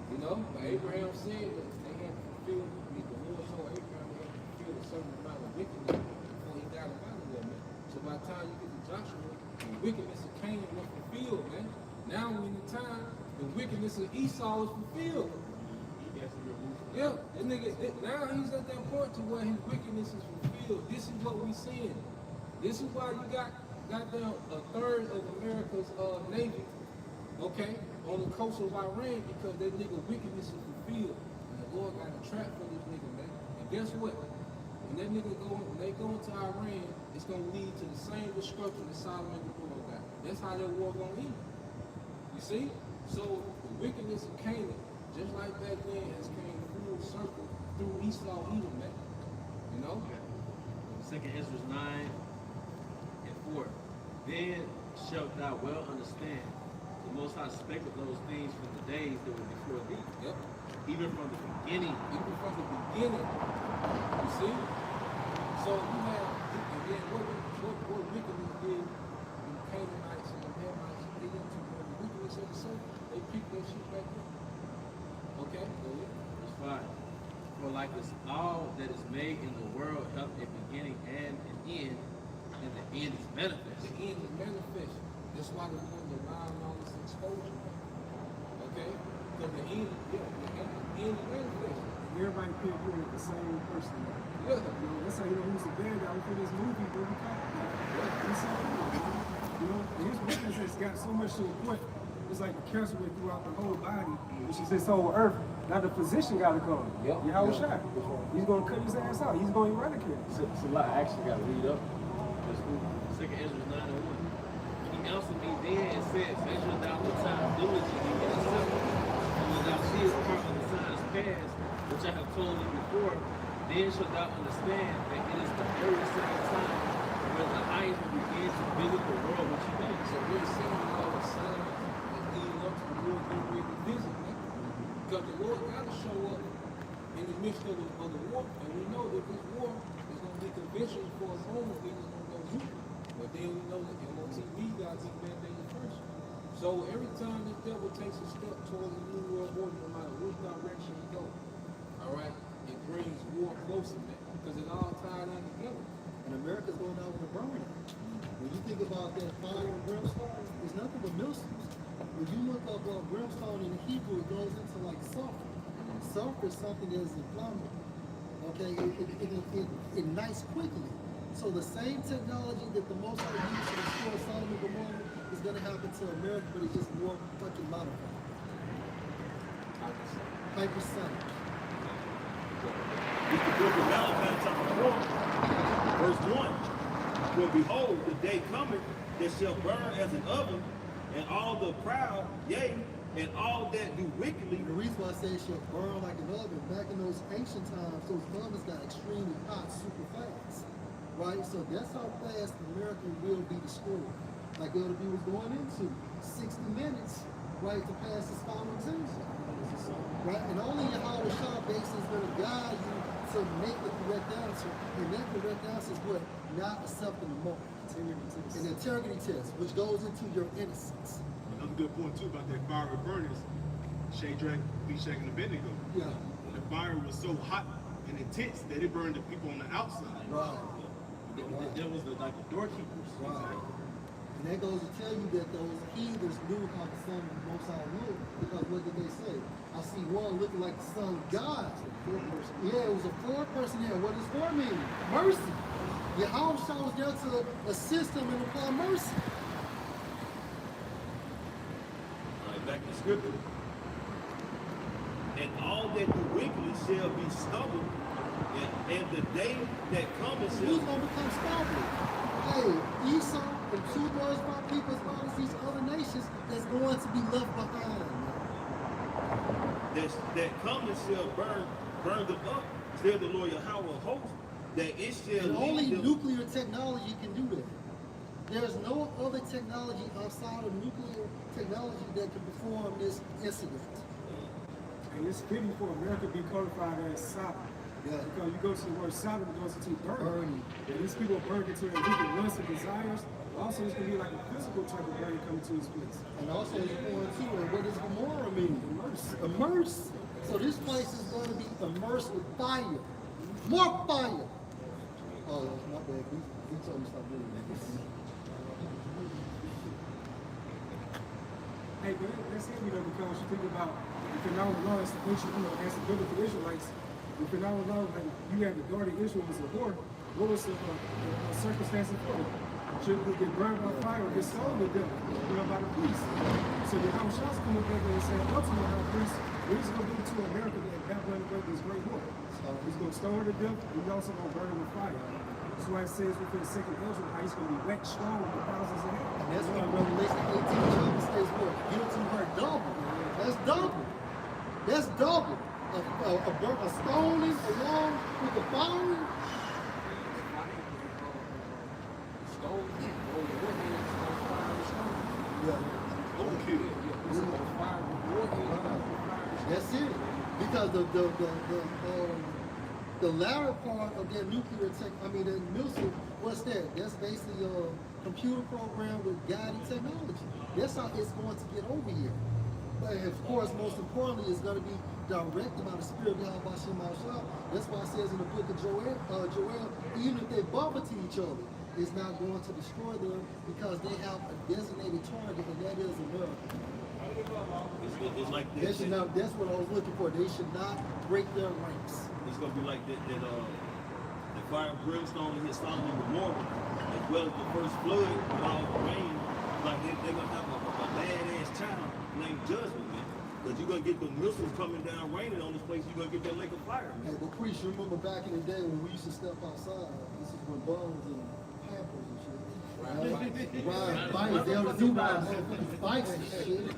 S1: You know, but Abraham said that they had to fulfill, the Lord told Abraham they had to fulfill a certain amount of wickedness before he got him out of there, man. So by the time you get to Joshua, the wickedness of Canaan was fulfilled, man. Now we're in the time, the wickedness of Esau is fulfilled. Yeah, that nigga, now he's at that point to where his wickedness is fulfilled. This is what we seeing. This is why you got goddamn a third of America's Navy, okay, on the coast of Iran, because that nigga wickedness is fulfilled. And the Lord got a trap for this nigga, man. And guess what? When that nigga when they go into Iran, it's gonna lead to the same destruction that Sodom and Gomorrah got. That's how that war gonna end. You see? So the wickedness of Canaan, just like back then, has came full circle through Esau Edom, man. You know?
S4: Second Ezra 9:4. Then shalt thou well understand the Most High spake of those things from the days that were before thee.
S1: Yep.
S4: Even from the beginning.
S1: Even from the beginning. You see? So you have, and then what wickedness did when the Canaanites and the Hamites did into the wickedness of the serpent? They picked that shit back up. Okay? Go ahead.
S4: Verse 5. For like this, all that is made in the world hath a beginning and an end, and the end is manifest.
S1: The end is manifest. That's why they're going to allow all this exposure. Okay? Because the end, yeah, the end is manifest.
S8: Everybody pinpointed the same person.
S1: Yeah.
S8: You know, that's how you know who's the bad guy for this movie, but we caught him. He's so good, you know, and his weakness has got so much to the point. It's like the cancer went throughout the whole body, which is this whole earth. Now the physician got to come.
S1: Yep.
S8: You how shot. He's going to cut his ass out. He's going to eradicate it.
S4: It's a lot. I actually got to read up. Second Ezra 9:1. He answered me then and said, measure thou the time diligently in the temple, and when thou seest part of the signs past, which I have told thee before, then shalt thou understand that it is the very same time when the highest will begin to visit the world which he made.
S1: So we're seeing all the signs that lead up to the Lord getting ready to visit, man. Because the Lord got to show up in the midst of the war, and we know that this war is going to be conventional for a moment, then it's going to go deep. But then we know that MOTV got to be mandated first. So every time the devil takes a step towards the new world order, no matter which direction he goes, all right, it brings war closer, man, because it all tied in together.
S3: And America's going out with a burning. When you think about that fire and brimstone, it's nothing but millstones. When you look up brimstone in Hebrew, it goes into like sulfur. Sulfur is something that is inflammable. Okay, it ignites quickly. So the same technology that the Most High used to destroy Sodom and Gomorrah is going to happen to America, but it's just more fucking modified. Hypersonic.
S2: It's the book of Malachi chapter 4, verse 1. For behold, the day cometh that shall burn as an oven, and all the proud, yea, and all that do wickedly.
S3: The reason why I say it shall burn like an oven, back in those ancient times, those ovens got extremely hot super fast. Right? So that's how fast America will be destroyed. Like LB was going into 60 minutes, right, to pass this final exam. Right? And only Yahweh Shah basically is going to guide you to make the correct answer. And that correct answer is what? Not accepting the mark. An integrity test, which goes into your innocence.
S7: Another good point too about that fiery furnace, Shadrach, Meshach, and Abednego.
S3: Yeah.
S7: The fire was so hot and intense that it burned the people on the outside.
S3: Right.
S4: There was like the doorkeepers.
S3: Right. And that goes to tell you that those heathens knew how the Son of the Most High looked, because what did they say? I see one looking like the Son of God. Yeah, it was a fourth person there. What does four mean? Mercy. Yahweh was there to assist them and apply mercy.
S2: All right, back to scripture. And all that do wickedly shall be stubble, and the day that cometh
S3: Who's
S2: shall
S3: going to become stubborn? Hey, Esau and 2 brothers, 5 people, as well as these other nations, that's going to be left behind.
S2: that cometh shall burn them up, said the Lord Yahweh of hosts, that it shall
S3: And only
S2: lead them.
S3: nuclear technology can do that. There's no other technology outside of nuclear technology that can perform this incident.
S8: And it's fitting for America to be codified as Sodom.
S3: Yeah.
S8: Because you go to the word Sodom, it goes into burning.
S3: Burning.
S8: And these people are burned into their wicked lusts and desires. Also, it's going to be like a physical type of burning coming to this place.
S3: And also it's going to, and what does Gomorrah mean?
S8: Immerse.
S3: Immerse. So this place is going to be immersed with fire. More fire. Oh, that's my bad. He told me to stop doing that.
S8: Hey, but that's heavy though, because you think about the phenomenon, as the biblical Israelites, the phenomenon, like you had the daughter of Israel was a whore. What was the circumstance for it? Should we get burned by fire or get stoned to death, by the priest? So the Hamashah's come up there and say, ultimately, our priest, what he's going to do to America that Babylon break this great war? He's going to stone her to death, and he's also going to burn her with fire. That's why it says within the second Ezra how he's going to be wet strong with thousands of hands.
S3: And that's why Revelation 18 chapter says, what? Give to her double. That's double. That's double. A stoning along with the firing. That's it. Because the latter part of their nuclear tech, the missile, what's that? That's basically a computer program with guided technology. That's how it's going to get over here. But of course, most importantly, it's going to be directed by the Spirit of Yahweh Shem Shah. That's why it says in the book of Joel, even if they bump into each other, it's not going to destroy them because they have a designated target, and that is America.
S2: It's like
S3: They
S2: this.
S3: should not, that's what I was looking for. They should not break their ranks.
S2: It's gonna be like that the fire and brimstone that hit Sodom and Gomorrah, as well as the first flood with all the rain. Like they're gonna have a badass child named Judgment, man. Because you're gonna get the missiles coming down raining on this place. You're gonna get that lake of fire.
S3: Hey, but Priest, you remember back in the day when we used to step outside? This is when Bones and Pampers and shit. Ride bikes, they would do ride motherfucking bikes and shit.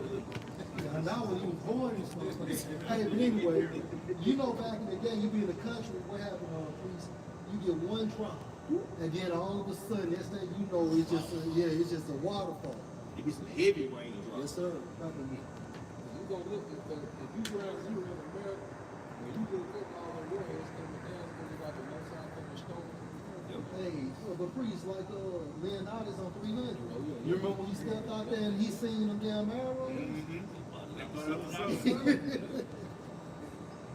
S3: Yeah, now when you was born, these motherfuckers. Hey, but anyway, you know back in the day, you be in the country, what happened, Priest? You get one drop, and then all of a sudden, next thing you know, it's just a waterfall.
S2: It be some heavy rain.
S3: Yes, sir.
S1: You gonna look at if you ground zero in America, when you look at all the warheads coming down, because they got the most side coming stone.
S3: Hey, but Priest, like Leonidas on 300. You remember when he stepped out there and he seen them damn arrows?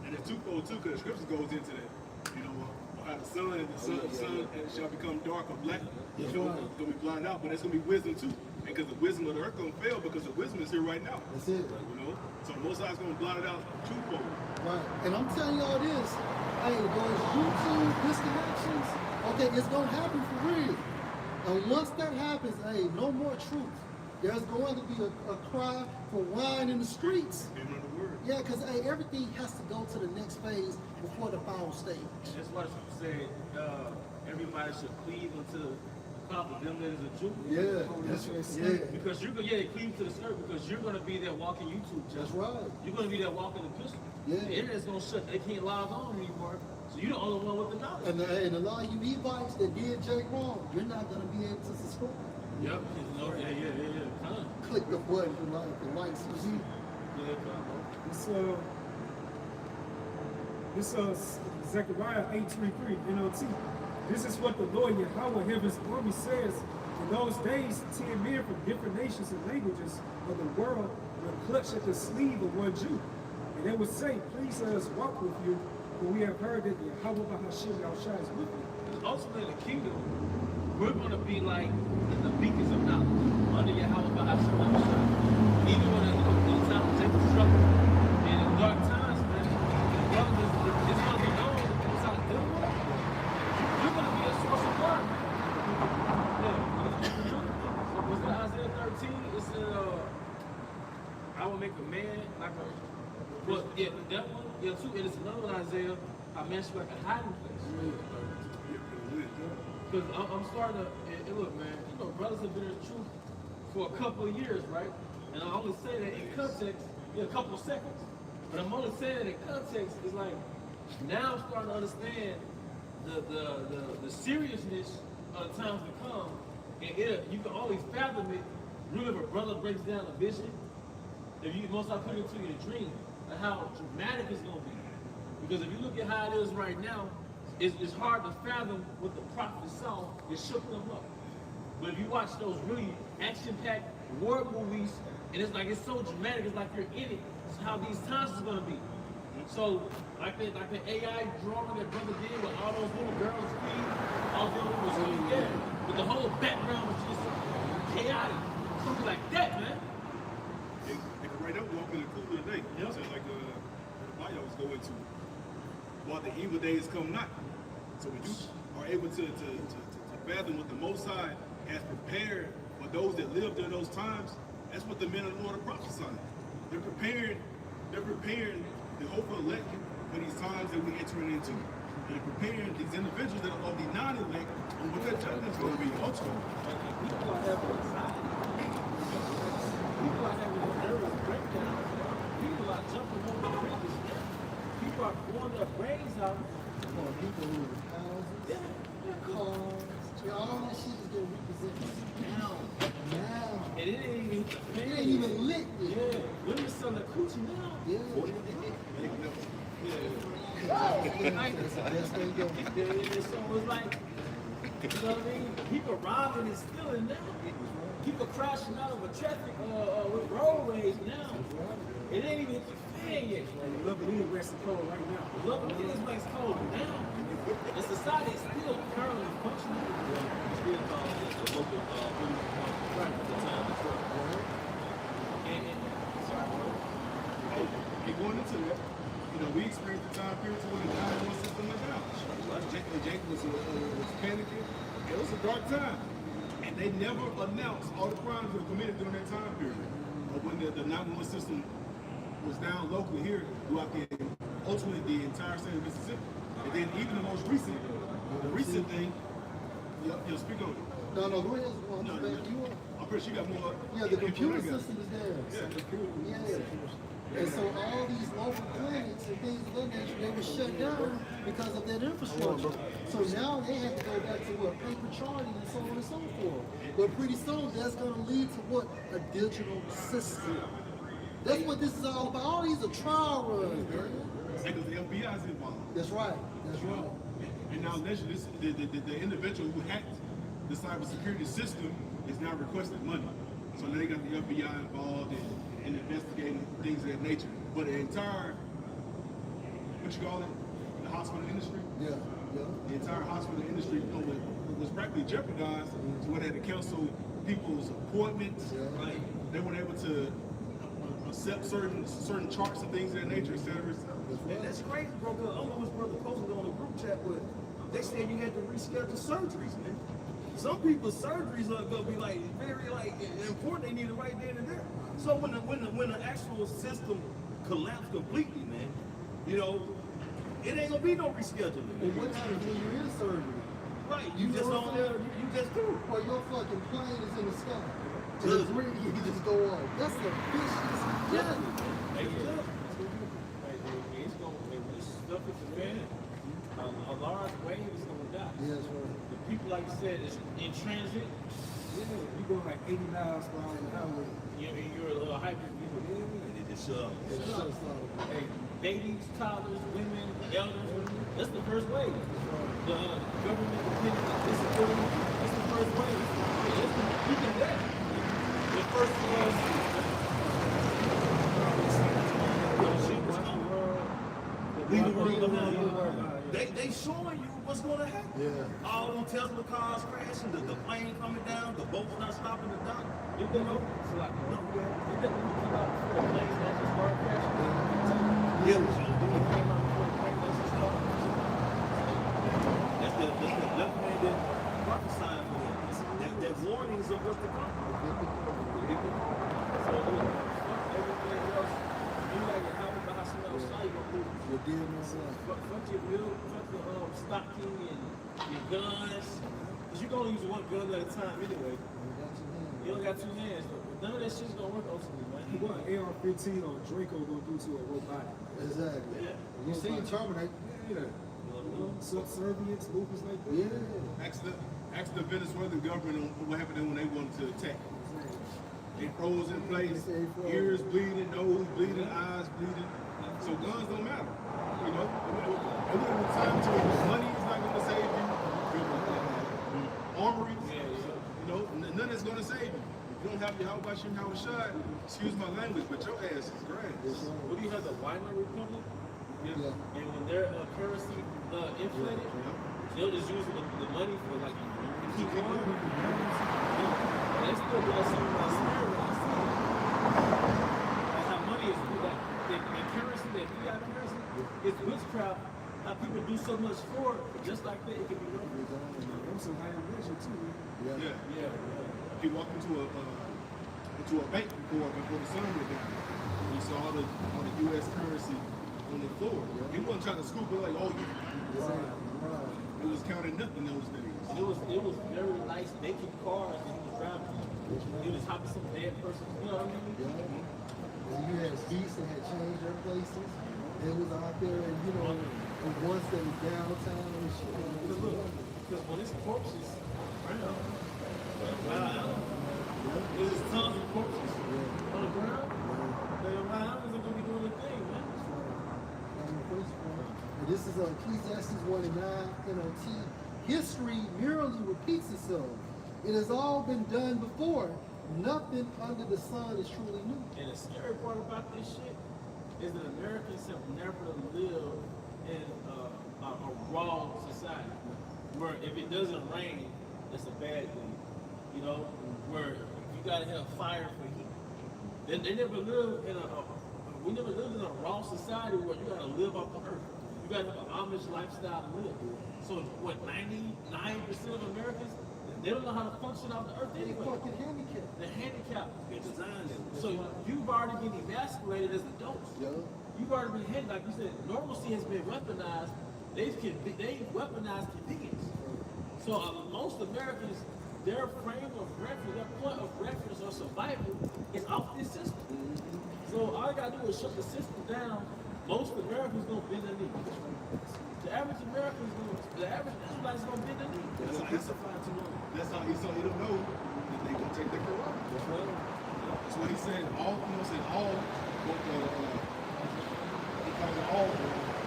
S7: And it's twofold too, because the scripture goes into that. How the sun shall become dark or black. It's gonna be blinded out, but it's gonna be wisdom too. Because the wisdom of the earth gonna fail because the wisdom is here right now.
S3: That's it.
S7: So most sides gonna blind it out twofold.
S3: Right. And I'm telling y'all this, hey, those YouTube disconnections, okay, it's gonna happen for real. And once that happens, hey, no more truth. There's going to be a cry for wine in the streets. Yeah, because hey, everything has to go to the next phase before the final stage.
S4: That's why some said everybody should cleave unto the cup of them that is a Jew.
S3: Yeah, that's right.
S4: Because you're gonna cleave to the skirt because you're gonna be there walking YouTube.
S3: That's right.
S4: You're gonna be there walking the pistol.
S3: Yeah.
S4: The internet's gonna shut. They can't log on anymore. So you're the only one with the knowledge.
S3: And a lot of you e-bikes that did Jake wrong, you're not gonna be able to subscribe.
S4: Yep. Yeah.
S3: Click the button for likes and views.
S8: This Zechariah 8:23 NLT. This is what the Lord Yahweh Heaven's army says. In those days, 10 men from different nations and languages of the world will clutch at the sleeve of one Jew. And they would say, please let us walk with you, for we have heard that Yahweh Bahashim Yahushua is with you.
S4: Ultimately, in the kingdom, we're going to be like the beacons of knowledge. make a man like a. Well, yeah, that one, yeah, too. And it's another one, Isaiah. A man should be like a hiding place. Because I'm starting to, and look, man, you know, brothers have been in the truth for a couple of years, right? And I only say that in context, in a couple of seconds. But I'm only saying that in context is like, now I'm starting to understand the seriousness of the times to come. And you can always fathom it, really, if a brother breaks down a vision, if you most I put it to you in a dream, and how dramatic it's going to be. Because if you look at how it is right now, it's hard to fathom what the prophet saw. It shook them up. But if you watch those really action-packed war movies, and it's like it's so dramatic, it's like you're in it. It's how these times is gonna be. So like the AI drawing that brother did with all those little girls' feet, all those little feet there, but the whole background was just chaotic. Something like that, man.
S7: They can right up walk in the cooler today.
S4: Yep.
S7: So like Maya was going to. While the evil days come not. So when you are able to fathom what the Most High has prepared for those that lived during those times, that's what the men of the Lord are prophesying. They're preparing the hopeful elect for these times that we're entering into. They're preparing these individuals that are the non-elect on what their judgment's going to be ultimately.
S4: People are having anxiety. People are having a nervous breakdown. People are jumping over the bridges. People are blowing their brains out.
S3: People who have houses, cars, all that shit is getting represented now.
S4: And it ain't even,
S3: It ain't even lit yet.
S4: yeah, women selling coochie now.
S3: Yeah. That's the best thing going.
S4: Yeah, so it's like, you know what I mean? People robbing and stealing now. People crashing out over traffic with roadways now. It ain't even hit the fan yet.
S8: Love it in West Cold right now.
S4: Look, this place cold now. The society is still currently functioning. Still the local right at the time as well. And sorry, bro.
S7: And going into that, you know, we experienced the time period to when the 911 system went down. Jacob was panicking. It was a dark time. And they never announced all the crimes that were committed during that time period. But when the 911 system was down locally here, throughout ultimately the entire state of Mississippi. And then even the most recent thing, you'll speak on it.
S3: No, go ahead.
S7: No, I'm pretty sure you got more.
S3: Yeah, the computer system is there.
S7: Yeah.
S3: Yeah. And so all these local clinics and things of that nature, they were shut down because of that infrastructure. So now they have to go back to what? Paper charting and so on and so forth. But pretty soon that's going to lead to what? A digital system. That's what this is all about. All these are trial runs, man.
S7: Because the FBI is involved.
S3: That's right. That's right.
S7: And now the individual who hacked the cybersecurity system is now requesting money. So now they got the FBI involved in investigating things of that nature. But the entire, what you call it, the hospital industry?
S3: Yeah.
S7: The entire hospital industry was practically jeopardized to where they had to cancel people's appointments.
S3: Yeah.
S7: Right? They weren't able to accept certain charts and things of that nature, et cetera.
S2: And that's crazy, bro, because I know his brother posted on the group chat, but they said you had to reschedule surgeries, man. Some people's surgeries are gonna be like very important. They need it right then and there. So when the actual system collapsed completely, man, you know, it ain't gonna be no rescheduling.
S3: And what happens when you're in surgery?
S2: Right, you just
S3: know
S2: on there, you just do.
S3: Or your fucking plane is in the sky. You just go on. That's the vicious journey.
S4: It's gonna, when this stuff is abandoned, a large wave is gonna die.
S3: Yeah, that's right.
S4: The people, like you said, is in transit.
S8: Yeah, you go like 80 miles per hour on the highway.
S4: You're a little hyper people.
S2: And it just
S4: Hey, babies, toddlers, women, elders. That's the first wave. The government dependent disability. That's the first wave. You can that. The first was.
S2: leave the world behind. They showing you what's gonna happen.
S3: Yeah.
S2: All them Tesla cars crashing, the plane coming down, the boats not stopping the dock.
S4: You know, so like, no, you got to come out before the planes that just start crashing.
S2: Yeah.
S4: It came out before the planes that just started.
S2: That's the left man that prophesying for them. That warnings of what's to come.
S4: So, look, fuck
S5: everything else. You like your house behind somebody else, you gonna lose.
S3: You're dead man's life.
S5: Fuck your milk, fuck your stocking and your guns. Cause you gonna use one gun at a time anyway. You don't got two hands. None of that shit's gonna work ultimately, man.
S8: What AR-15 or Draco gonna do to a robot?
S3: Exactly.
S5: Yeah.
S3: You seen Terminator?
S8: Yeah. Subservience, movements like that.
S3: Yeah.
S7: Ask the Venezuelan government on what happened when they wanted to attack. They froze in place, ears bleeding, nose bleeding, eyes bleeding. So guns don't matter. You know, there was a time to money is not going to save you. Armories, you know, none is going to save you. If you don't have your house, your house shot, excuse my language, but your ass is grass.
S5: What do you have, the Weimar Republic?
S3: Yeah.
S5: And when their currency inflated, they'll just use the money for like to keep going. They still do that same like spirit when I see it. Like how money is like the currency, that fiat currency, it's witchcraft. How people do so much for it, just like that, it can be wrong.
S8: I'm so high in measure too.
S7: Yeah.
S5: Yeah.
S7: He walked into a bank before the sun went down. And he saw all the U.S. currency on the floor. He wasn't trying to scoop it like, oh, yeah. It was counting nothing those days.
S5: It was very nice naked cars that he was driving. He was hopping some dead person. You know what I mean?
S3: Yeah. And you had beasts that had changed their places. It was out there, and you know, the ones that was downtown and shit.
S5: Because when it's corpses around, there's tons of corpses on the ground. The around isn't gonna be doing a thing, man.
S3: And this is Ecclesiastes 1:9 NOT. History merely repeats itself. It has all been done before. Nothing under the sun is truly new.
S5: And the scary part about this shit is that Americans have never lived in a raw society where if it doesn't rain, it's a bad thing. You know, where you gotta have fire for heat. They never lived in we never lived in a raw society where you gotta live off the earth. You gotta have an Amish lifestyle to live. So what, 99% of Americans, they don't know how to function off the earth anyway.
S3: Fucking handicapped.
S5: They're handicapped.
S2: It's designed it.
S5: So you've already been emasculated as adults.
S3: Yeah.
S5: You've already been like you said, normalcy has been weaponized. They weaponized convenience. So most Americans, their frame of reference, their point of reference or survival is off this system. So all you gotta do is shut the system down. Most Americans gonna bend their knee. The average American the average Israelite is gonna bend their knee.
S7: That's how he saw you don't know that they gonna take their Quran. That's why he said all, you know, said all, he called it all,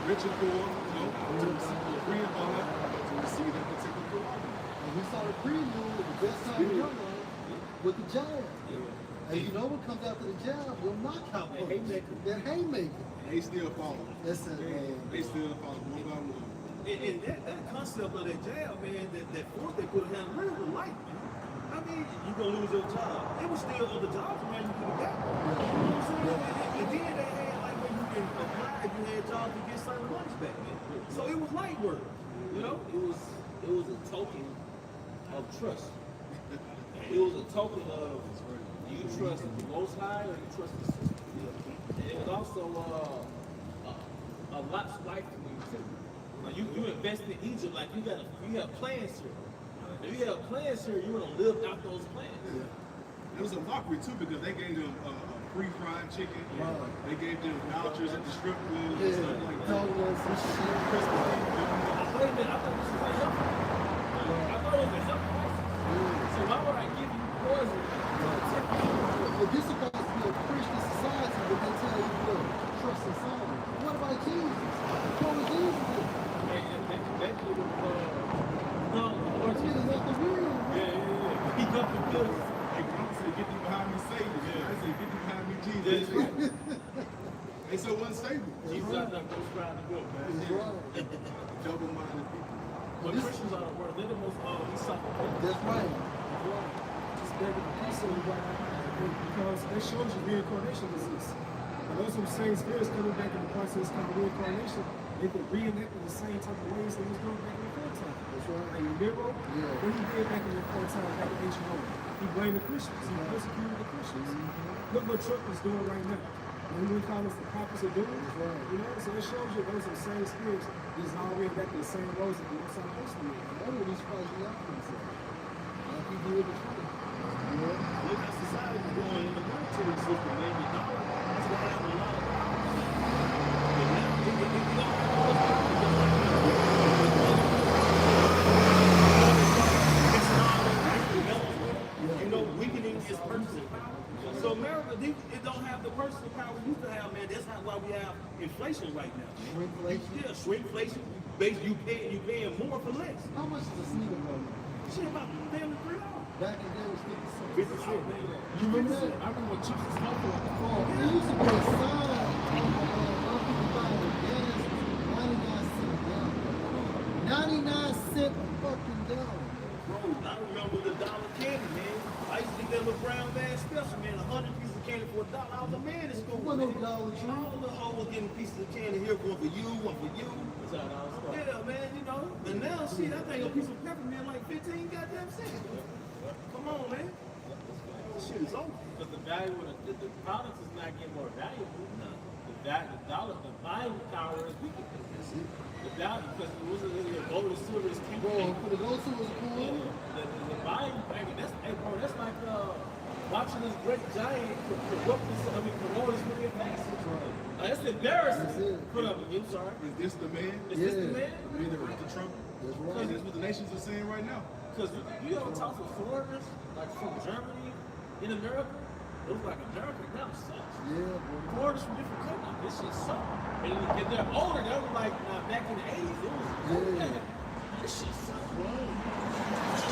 S7: rich and poor, you know, to receive the free and bond, to receive that particular Quran.
S3: And we saw the preview of the best time in your life with the jab. And you know what comes after the jab? Your knockout punch. That haymaker.
S7: They still follow.
S3: That's it, man.
S7: They still follow one by one.
S2: And that concept of that jab, man, that force they could have had really was light, man. I mean, you gonna lose your job. It was still other jobs, man, you could have got. You know what I'm saying? And then they had like when you can apply if you had jobs to get certain monies back, man. So it was light work, you know?
S5: It was a token of trust. It was a token of do you trust the Most High or you trust the system? And it was also a lot's life for you too. Like you invest in Egypt, like you have plans here. If you have plans here, you want to live out those plans.
S7: It was a mockery too because they gave them free fried chicken. They gave them vouchers at the strip club and stuff like that.
S3: Donuts and shit.
S7: Christmas Eve.
S5: Wait a minute, I thought this was a health. I thought it was a health crisis. So why would I give you poison to protect you?
S3: But this is supposed to be a Christian society, but they tell you, look, trust in someone. What about Jesus? What was Jesus do?
S5: That nigga, no,
S3: This nigga's not the real.
S5: yeah. He got the good.
S7: Hey, Trump said, get thee behind me, Satan. I said, get thee behind me, Jesus.
S5: That's right.
S7: They so unstable.
S5: Jesus out there goes around the book, man.
S3: That's right.
S7: Double-minded people.
S5: But Christians are the worst. They're the most we suffer.
S3: That's right. That's right.
S8: Just better to be so because that shows you reincarnation exists. And those some same spirits coming back in the process called reincarnation, they could reenact in the same type of ways they was doing back in the first time.
S3: That's right.
S8: And you remember
S3: Yeah.
S8: what he did back in the first time back in ancient Rome. He blamed the Christians. He persecuted the Christians. Look what Trump is doing right now. And we call us the prophets of doom. You know, so it shows you those are the same spirits. These already back to the same roles that the Most High supposed to be.
S3: One of these probably be out for himself. Like he did with Trump.
S2: Look at society going in the monetary system, man. The dollar is going to have a lot of problems. But now, it don't have all those problems. You know, weakening is purchasing power. So America, it don't have the purchasing power we used to have, man. That's not why we have inflation right now, man.
S3: Shrinkflation?
S2: Yeah, shrinkflation. Basically, you paying more for less.
S3: How much is a sneaker going?
S2: Shit, about damn $3.
S3: Back in the day, it was 50 cents.
S2: 50 cents, man.
S3: You remember that?
S1: I remember when chips was helpful.
S3: Oh, there used to be a sign on people buying gas, 99 cents a gallon. 99 cents a fucking gallon.
S2: Bro, I remember the dollar candy, man. I used to get that little brown bag special, man. 100 pieces of candy for $1. I was a man in school.
S3: What no
S2: man.
S3: Dollar Tree?
S2: All the hoes getting pieces of candy here, one for you, one for you. Yeah, man, you know. And now, shit, I think a piece of peppermint like 15 goddamn cents. Come on, man. This shit is over.
S4: Because the value of the product is not getting more valuable. The dollar, the buying power is weaker. The value, because it wasn't really a gold and silver, it's
S3: Bro, for the go-to was cool.
S4: the buying, that's, hey, bro, that's like watching this great giant corrupt this, promote this really fast. That's embarrassing.
S3: That's it.
S4: Put up again, sorry.
S7: Is this the man?
S4: Is this the man?
S7: I mean, the Trump?
S3: That's
S7: Because
S3: right.
S7: that's what the nations are saying right now.
S4: Because you ever talk to foreigners, like from Germany, in America, it was like America now sucks.
S3: Yeah, bro.
S4: Foreigners from different countries, this shit sucks. And when they're older, they were like, back in the 80s, it was, this shit sucks, bro.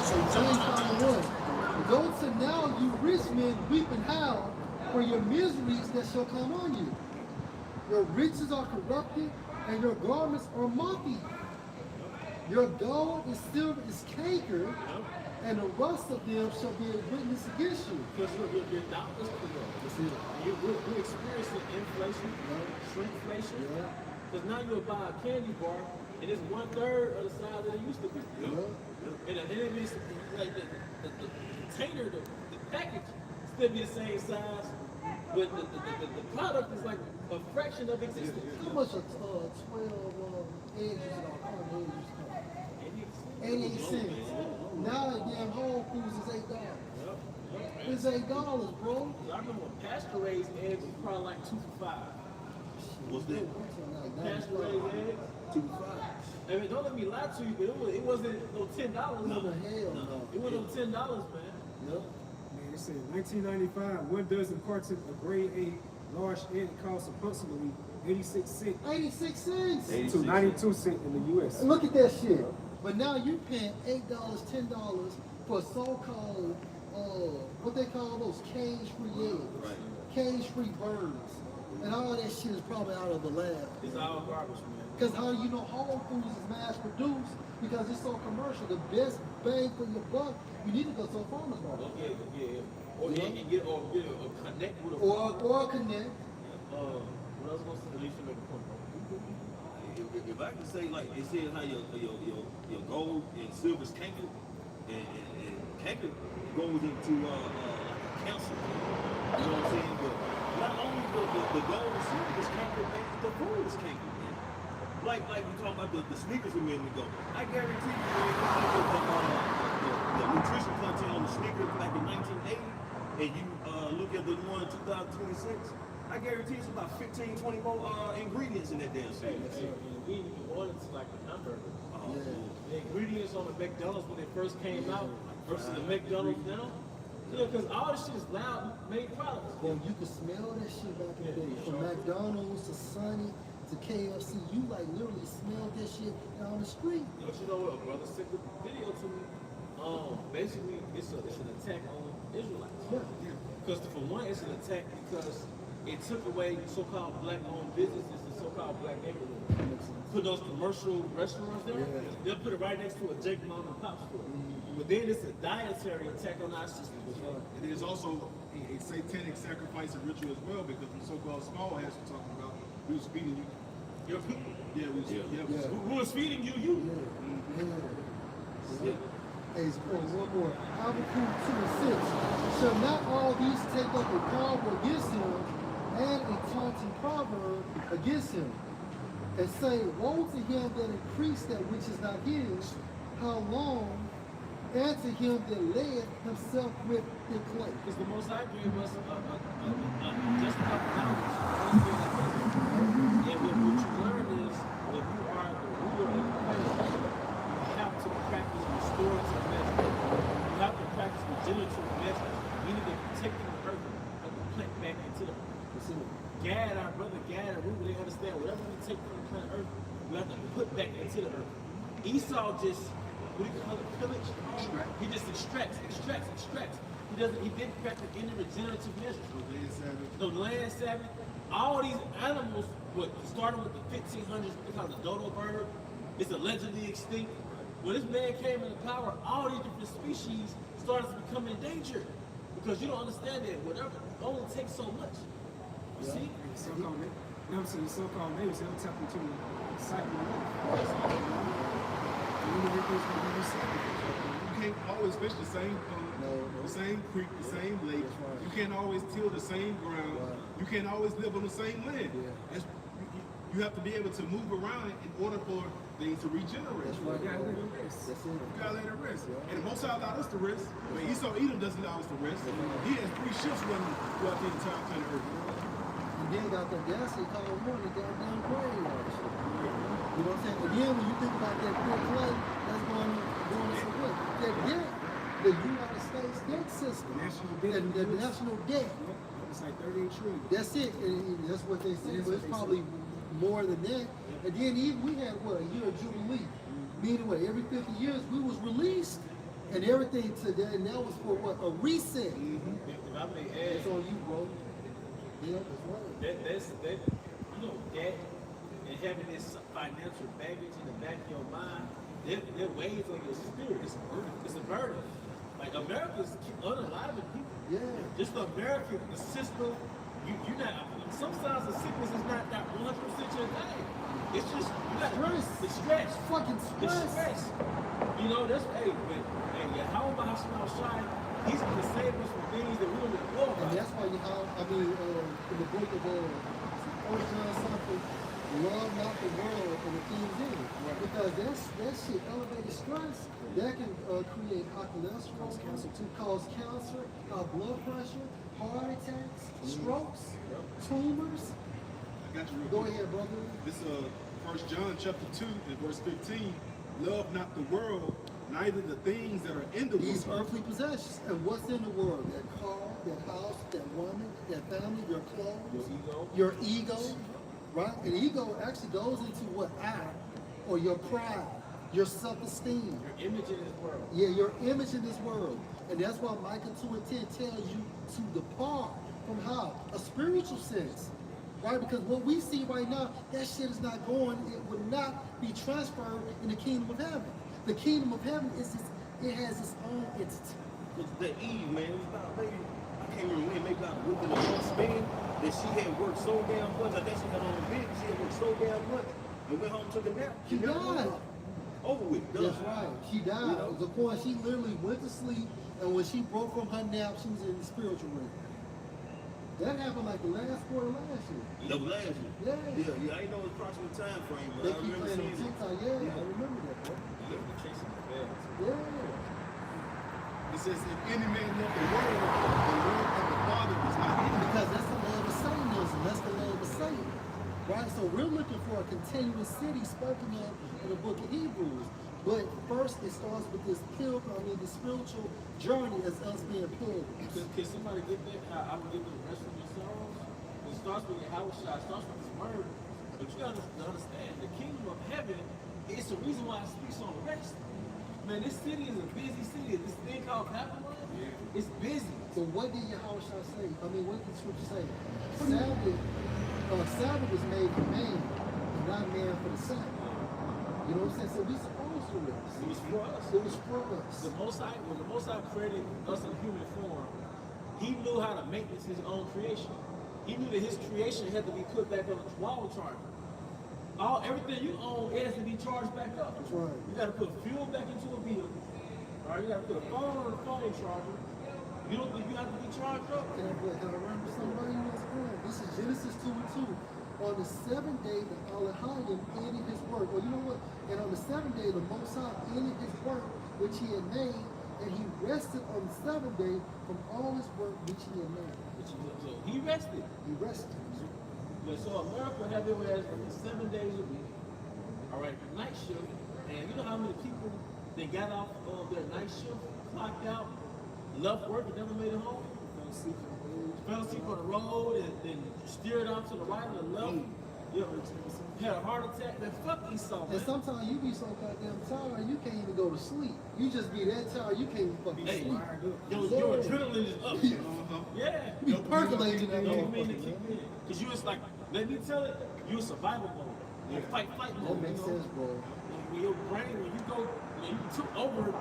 S3: So James 5:1. Go to now, you rich men, weep and howl for your miseries that shall come on you. Your riches are corrupted, and your garments are moth-eaten. Your gold and silver is cankered, and the rust of them shall be a witness against you.
S4: Because your dollars corrupt. We're experiencing inflation, shrinkflation. Because now you'll buy a candy bar, and it's 1/3 of the size that it used to be. And it is like the container, the package still be the same size, but the product is like a fraction of existence.
S3: How much are 12 eggs are 88 cents. Now that damn Whole Foods is $8. It's $8, bro.
S4: I remember when pasture raised eggs was probably like 2 for $5.
S2: What's that?
S4: Pasture raised eggs,
S2: 2 to 5.
S4: I mean, don't let me lie to you, but it wasn't no $10.
S3: What the hell, no.
S4: It wasn't $10, man.
S3: Yep.
S8: Man, it said 1995, 1 dozen carton of grade A large egg costs approximately 86 cents
S3: 86 cents.
S8: to 92 cents in the U.S.
S3: Look at that shit. But now you're paying $8, $10 for so-called, what they call those cage-free eggs.
S2: Right.
S3: Cage-free birds. And all that shit is probably out of the lab.
S4: It's all garbage, man.
S3: Because how you know Whole Foods is mass produced? Because it's so commercial. The best bang for your buck, you need to go to a farmer's market.
S4: Yeah. Or you can get a connect with a
S3: Or connect.
S4: what else was at least you make a point, bro?
S2: If I can say, like, it says how your gold and silver is cankered, and cankered goes into like a cancer. You know what I'm saying? But not only the gold and silver is cankered, man, the food is cankered, man. Like we talking about the sneakers a minute ago. I guarantee you, man, the nutrition content on the sneakers back in 1980, and you look at the one in 2026, I guarantee it's about 15, 20 more ingredients in that damn thing.
S4: We ordered to like a hamburger.
S3: Yeah.
S4: The ingredients on the McDonald's when they first came out versus the McDonald's now. Yeah, because all this shit is loud made products.
S3: Well, you could smell that shit back in the day. From McDonald's to Sunny to KFC, you like literally smelled that shit down the street.
S4: But you know what? A brother sent the video to me. Basically, it's an attack on Israelites.
S3: Yeah.
S4: Because for one, it's an attack because it took away so-called black-owned businesses and so-called black neighborhoods. Put those commercial restaurants there, they'll put it right next to a Jake Mom and Pop store. But then it's a dietary attack on our system.
S7: It is also a satanic sacrifice and ritual as well, because the so-called small hats we're talking about, we was feeding you.
S4: Your people.
S7: Yeah, we was,
S3: Yeah.
S4: Who was feeding you? You.
S3: Yeah. Hey, one more. Habakkuk 2:6. Shall not all these take up a proverb against him, and a taunting proverb against him, and say, woe to him that increased that which is not his, how long, and to him that led himself with the clay.
S4: Because the Most High gave us just enough knowledge. And what you learn is, when you are the ruler of the planet, you have to practice restorative measures. You have to practice regenerative measures. Meaning that you're taking the earth and the plant back into the earth. Gad, our brother Gad and Reuben, they understand whatever we take from the planet earth, we have to put back into the earth. Esau just, what do you call it, pillage? He just extracts. He didn't practice any regenerative measures. No land Sabbath. All these animals, what started with the 1500s, they call it the dodo bird, it's allegedly extinct. When this man came into power, all these different species started to become endangered. Because you don't understand that whatever it only takes so much. You see?
S8: So-called neighbors, they'll tap into the cycle of life.
S7: You can't always fish the same pond, the same creek, the same lake. You can't always till the same ground. You can't always live on the same land. You have to be able to move around in order for things to regenerate.
S3: That's right.
S8: You gotta let it rest.
S3: That's it.
S7: You gotta let it rest. And the Most High allowed us to rest, but Esau Edom doesn't allow us to rest. He has 3 ships running throughout the entire planet Earth.
S3: And then got the gas they call one the goddamn graveyard. You know what I'm saying? Again, when you think about that big clay, that's going to what? That debt, the United States debt system, the national debt.
S8: It's like 38 trillion.
S3: That's it. And that's what they say. But it's probably more than that. And then even we had what, a year of Jubilee. Meaning what, every 50 years we was released and everything today, and that was for what, a reset.
S4: If I may add,
S3: It's on you, bro. Yeah, that's right.
S4: that you know, that and having this financial baggage in the back of your mind, that weighs on your spirit. It's a burden. Like America's unaliving people.
S3: Yeah.
S4: Just America, the system, you're not, sometimes the sickness is not 100% your thing. It's just, you got the stress.
S3: Fucking
S4: The
S3: stress.
S4: stress. You know, that's, hey, how about Hashem Shai? He's going to save us from things that we don't even know about.
S3: And that's why you have, in the book of 1 John something, love not the world and the things in it. Right. Because that shit, elevated stress, that can create high cholesterol, cause cancer, high blood pressure, heart attacks, strokes, tumors.
S7: I got you real
S3: Go
S7: quick.
S3: ahead, brother.
S7: This 1 John chapter 2 and verse 15. Love not the world, neither the things that are in the
S3: These
S7: world.
S3: earthly possessions. And what's in the world? That car, that house, that woman, that family, your clothes, your ego, right? And ego actually goes into what? I, or your pride, your self-esteem.
S4: Your image in this world.
S3: Yeah, your image in this world. And that's why Micah 2 and 10 tells you to depart from how? A spiritual sense. Right? Because what we see right now, that shit is not going, it would not be transferred in the kingdom of heaven. The kingdom of heaven it has its own entity.
S2: It's the Eve, man. It was about maybe, I can't remember when, maybe about a week in the one span that she had worked so damn much. I think she had on a big, she had worked so damn much and went home, took a nap.
S3: She
S2: never woke
S3: died.
S2: up. Over with. Done.
S3: That's right. She died.
S2: You know?
S3: The point, she literally went to sleep, and when she broke from her nap, she was in the spiritual realm. That happened like the last quarter last year.
S2: That was last year.
S3: Yeah.
S2: Yeah, I ain't know the approximate time frame, but
S3: They
S2: I
S3: keep
S2: remember
S3: playing on
S2: seeing it.
S3: TikTok. Yeah, I remember that, bro.
S4: Chasing the bag.
S3: Yeah.
S7: It says, if any man love the world of the Father is not in him.
S3: Because that's the love of Satanism. That's the love of Satan. Right? So we're looking for a continuous city spoken of in the book of Hebrews. But first it starts with this the spiritual journey as us being pilgrims.
S4: Can somebody get that? I will give you the rest of your sorrows. It starts with your house shot, it starts with this word. But you gotta understand, the kingdom of heaven, it's the reason why it speaks on the rest. Man, this city is a busy city. This thing called Babylon, it's busy.
S3: So what did Yahushua say? What did the scripture say? Sabbath was made for man, and not man for the Sabbath. You know what I'm saying? So we supposed to rest.
S4: It was for us.
S3: It was for us.
S4: When the Most High created us in human form, He knew how to maintenance His own creation. He knew that His creation had to be put back on the wall charger. Everything you own, it has to be charged back up.
S3: That's right.
S4: You got to put fuel back into a vehicle. Right? You got to put a phone on the phone charger. You have to be charged up.
S3: Can I remember somebody who was born? This is Genesis 2:2. On the seventh day, the Elohim ended his work. Well, you know what? And on the seventh day, the Most High ended his work which he had made, and he rested on the seventh day from all his work which he had made.
S4: So he rested.
S3: He rested.
S4: But so America have it whereas for 7 days a week. All right, night shift. And you know how many people they got off their night shift, clocked out, left work, and never made it home? Fell asleep on the road and then steered off to the right or the left. Had a heart attack. Man, fuck Esau, man.
S3: And sometimes you be so goddamn tired, you can't even go to sleep. You just be that tired, you can't even fucking
S4: Hey,
S3: sleep.
S4: your adrenaline is up. Yeah.
S3: You be percolating that
S4: You don't mean to
S3: motherfucker,
S4: keep
S3: man.
S4: in. Because you was like, let me tell it, you a survival mode. You fight
S3: That
S4: mode.
S3: makes sense, bro.
S4: When your brain, when you took over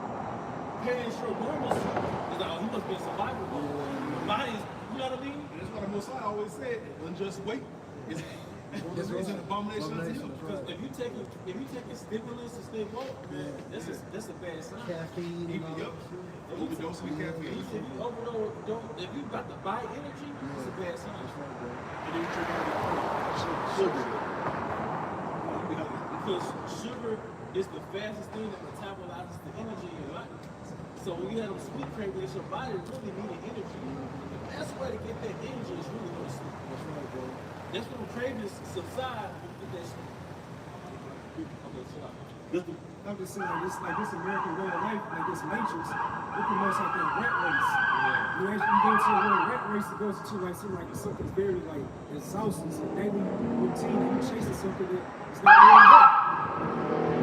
S4: past your normalcy, it's like, oh, he must be in survival mode. Your body's, you know what I mean?
S7: And that's what the Most High always said, unjust weight is an abomination unto him.
S4: Because if you take stimulants to stay woke, man, that's a bad sign.
S3: Caffeine and all
S7: Yep.
S3: that shit.
S7: Overdose with caffeine.
S4: If you overdose, if you got to buy energy, it's a bad sign.
S3: That's right, bro.
S7: And then you drink sugar.
S4: Because sugar is the fastest thing that metabolizes the energy in your body. So when you have them sweet cravings, your body really needed energy. The best way to get that energy is really go to sleep.
S3: That's right, bro.
S4: That's when the cravings subside when you get that sleep. Okay, chill out.
S8: I'm just saying, like this American way of life, like this matrix, it promotes like that rat race. You actually go to a rat race, it goes to like something's very like exhausting, some daily routine, and you chasing something that is not really there.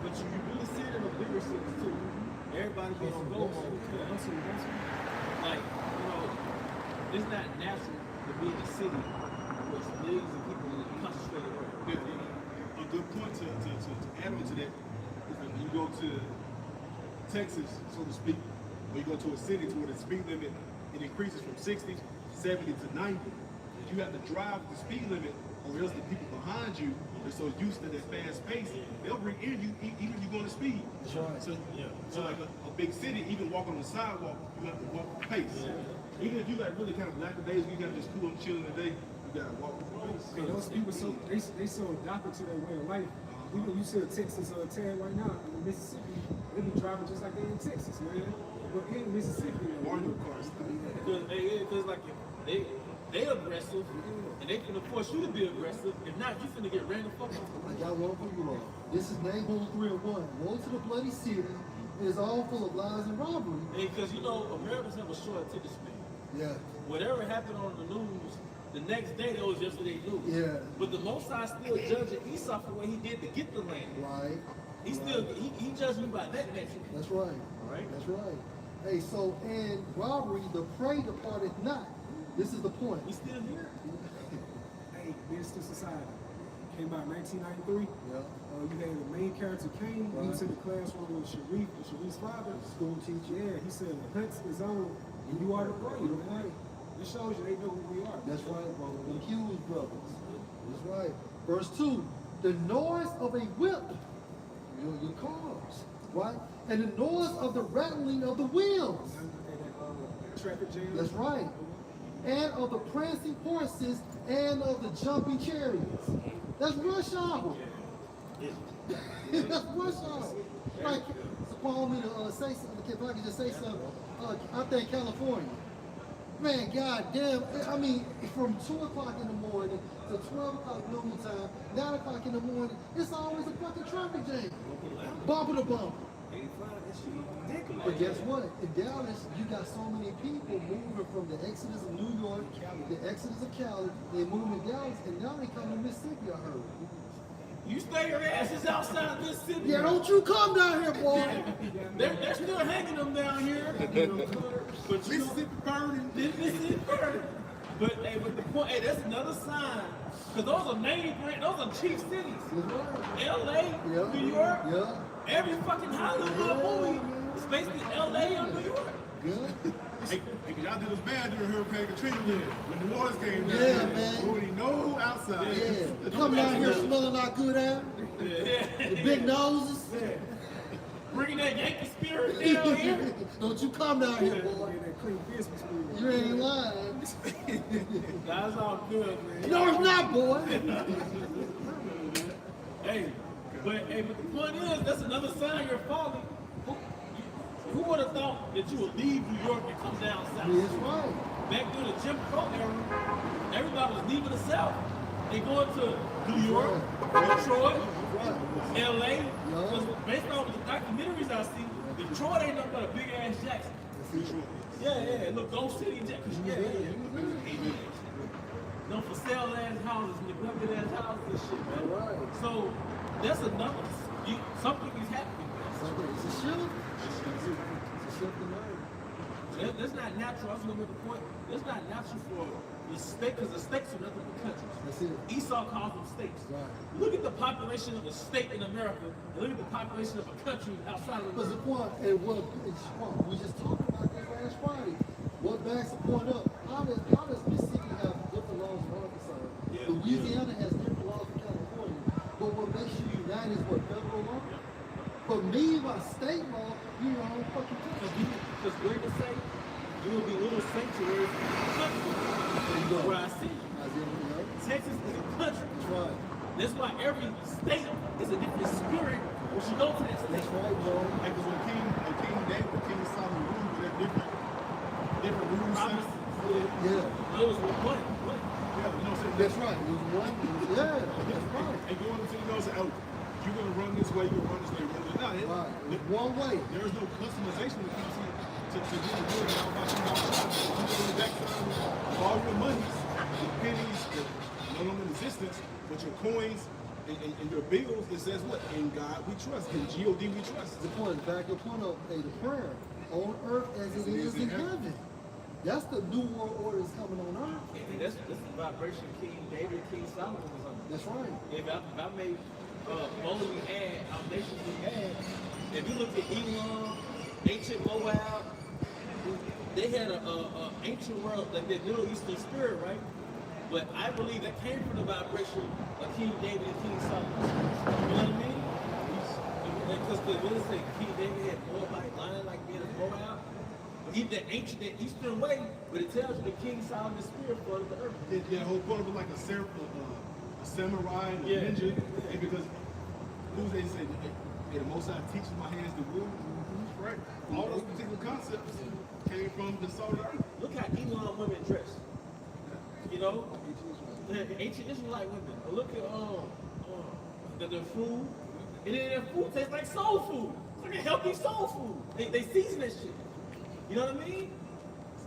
S4: But you really see it in the bigger cities too. Everybody gets on go mode. Like, it's not natural to be in a city with millions of people concentrated around.
S7: A good point to add on to that is that when you go to Texas, so to speak, or you go to a city to where the speed limit it increases from 60, 70 to 90, you have to drive the speed limit, or else the people behind you are so used to that fast pace, they'll bring in you even if you're going to speed.
S3: That's right.
S7: So like a big city, even walking on the sidewalk, you have to walk with pace. Even if you like really kind of lackadaisical, you gotta just cool and chill in the day, you gotta walk with pace.
S8: And those people they so adapted to their way of life. Even you see a Texas or a Tad right now in Mississippi, they be driving just like they in Texas, man. But in Mississippi,
S7: Mario cars.
S4: Because like they aggressive and they can force you to be aggressive. If not, you finna get ran the fuck over.
S3: I got one for you all. This is Nahum 3:1. Woe to the bloody city. It is all full of lies and robbery.
S4: Because Americans have a short attention span.
S3: Yeah.
S4: Whatever happened on the news, the next day that was yesterday's news.
S3: Yeah.
S4: But the Most High still judging Esau for what he did to get the land.
S3: Right.
S4: He still he judged you by that metric.
S3: That's right.
S4: Right.
S3: That's right. Hey, so in robbery, the prey departed not. This is the point.
S4: We still here.
S8: hey, Minister Society came out in 1993.
S3: Yeah.
S8: You had the main character Kane. He was in the classroom with Sharif's father.
S3: School teacher.
S8: Yeah, he said the hunt is on, and you are the prey. Man. It shows you they know who we are.
S3: That's right, brother. The Hughes brothers. That's right. Verse 2. The noise of a whip, your cars, right? And the noise of the rattling of the wheels.
S8: Traffic jam.
S3: That's right. And of the prancing horses and of the jumping chariots. That's rush hour. That's rush hour. Like, suppose me to say something, if I could just say something, I think California. Man, goddamn, I mean, from 2 o'clock in the morning to 12 o'clock noon time, 9 o'clock in the morning, it's always a fucking traffic jam. Bumper to bumper. But guess what? In Dallas, you got so many people moving from the exodus of New York, the exodus of Cali, they moving to Dallas, and now they come to Mississippi, I heard.
S4: You stay your asses outside Mississippi.
S3: Yeah, don't you come down here, boy.
S4: They're still hanging them down here. But Mississippi burning. Mississippi burning. But hey, but the point, hey, that's another sign. Because those are main brands, those are chief cities. LA, New York, every fucking Hollywood movie is basically LA or New York.
S7: Hey, y'all did us bad during Hurricane Katrina when the waters came down.
S3: Yeah, man.
S7: We already know outside.
S3: Yeah. Coming out here smelling our good air. The big noses.
S5: Bringing that Yankee spirit down here.
S3: Don't you come down here, boy.
S8: Yeah, that clean business food.
S3: You ain't lying.
S5: That's all good, man.
S3: No, it's not, boy.
S5: Hey, but the point is, that's another sign you're falling. Who would have thought that you would leave New York and come down south?
S3: That's right.
S5: Back during the Jim Crow era, everybody was leaving the south. They going to New York, Detroit, LA. Because based on the documentaries I see, Detroit ain't nothing but a big ass Jackson. Yeah, look, Ghost City Jackson. Yeah. No for sale ass houses, neglected ass houses and shit, man.
S3: Right.
S5: So that's another. Something is happening.
S3: It's a shift. It's a shift in life.
S5: That's not natural. I was gonna make a point. That's not natural for the state, because the states are nothing but countries.
S3: That's it.
S5: Esau calls them states.
S3: Right.
S5: Look at the population of a state in America, and look at the population of a country outside of
S3: Because the
S5: America.
S3: point, and what we just talked about this last Friday. What backs the point up? How does Mississippi have different laws than Arkansas? Louisiana has different laws than California. But what makes you unite is what federal law. For me, by state law, you're your own fucking country.
S5: Because we're to say, you will be little sanctuaries in the country.
S3: There you go.
S5: Where I see you.
S3: As in, you know,
S5: Texas is a country.
S3: that's right.
S5: That's why every state is a different spirit when you go to that state.
S3: That's right, bro.
S7: Like, because when King David, King Solomon ruled, there different rules.
S5: Promises.
S3: Yeah.
S5: It was one.
S7: Yeah, you know what I'm saying?
S3: That's right. It was one. Yeah, that's right.
S7: And going into the say, oh, you're going to run this way, you're going to run this way. No,
S3: Right. It's one way.
S7: there is no customization when it comes to getting the wood out about you on the backside of all your monies, the pennies, no longer in existence, but your coins and your bills, it says what? In God we trust. In G-O-D we trust.
S3: The point, back your point of the prayer on earth as it is in heaven. That's the new world order that's coming on earth.
S5: And that's the vibration King David, King Solomon was on.
S3: That's right.
S5: If I may boldly add, audaciously add, if you look at Elam, ancient Moab, they had a ancient world, like that Middle Eastern spirit, right? But I believe that came from the vibration of King David and King Solomon. You know what I mean? Because when they say King David had Moabite lion like being a Moab, even that ancient, that Eastern way, but it tells you the King Solomon's spirit flooded the earth.
S7: That whole point was like a samurai and a ninja. And because they say, hey, the Most High teaches my hands to rule. Right. All those particular concepts came from the Saudi earth.
S5: Look how Elam women dress. You know, the ancient Israelite women. Look at their food, and then their food tastes like soul food. It's like a healthy soul food. They season that shit. You know what I mean?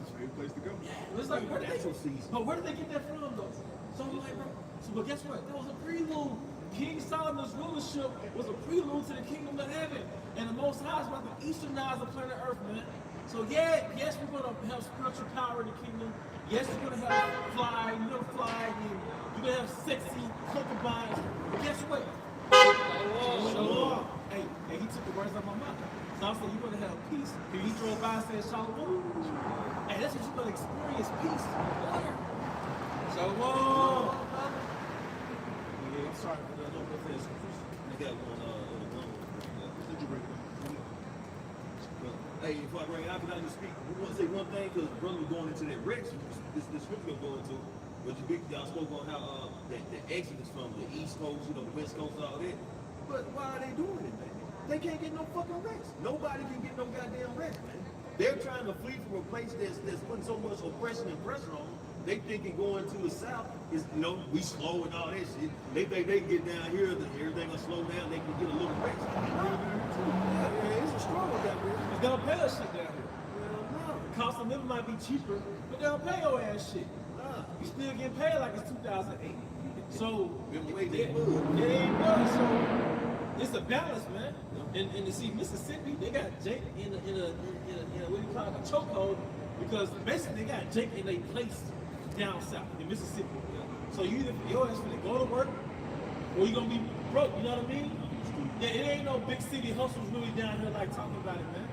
S7: It's a great place to go.
S5: It's like where did they get that from though? So I'm like, bro. So but guess what? That was a prelude. King Solomon's rulership was a prelude to the kingdom of heaven, and the Most High is about to easternize the planet Earth, man. So yes, we're gonna have spiritual power in the kingdom. Yes, you're gonna have fly, and you're gonna have sexy concubines. But guess what? Shalom. Hey, he took the words out of my mouth. So I said, you're gonna have peace. He drove by and said, Shalom. Hey, that's what you're gonna experience, peace. Shalom. Yeah, I'm sorry for that. I got
S2: Hey, before I bring it out, can I just speak? We want to say one thing because brother was going into that Rex. This scripture we're going into, but y'all spoke on how the exodus from the East Coast, the West Coast, all that. But why are they doing it, man? They can't get no fucking rest. Nobody can get no goddamn rest, man. They're trying to flee from a place that's putting so much oppression and pressure on them. They thinking going to the south is, we slow and all that shit. They think they get down here, everything will slow down, they can get a little rest. Yeah, it's a struggle down there.
S5: It's gonna pay us shit down here. The cost of living might be cheaper, but they don't pay your ass shit. You still getting paid like it's 2008. So it ain't much. So it's a balance, man. And to see Mississippi, they got Jake in a what do you call it, a chokehold, because basically they got Jake in a place down south in Mississippi. So you either your ass finna go to work or you gonna be broke. You know what I mean? Yeah, it ain't no big city hustles really down here like talking about it, man.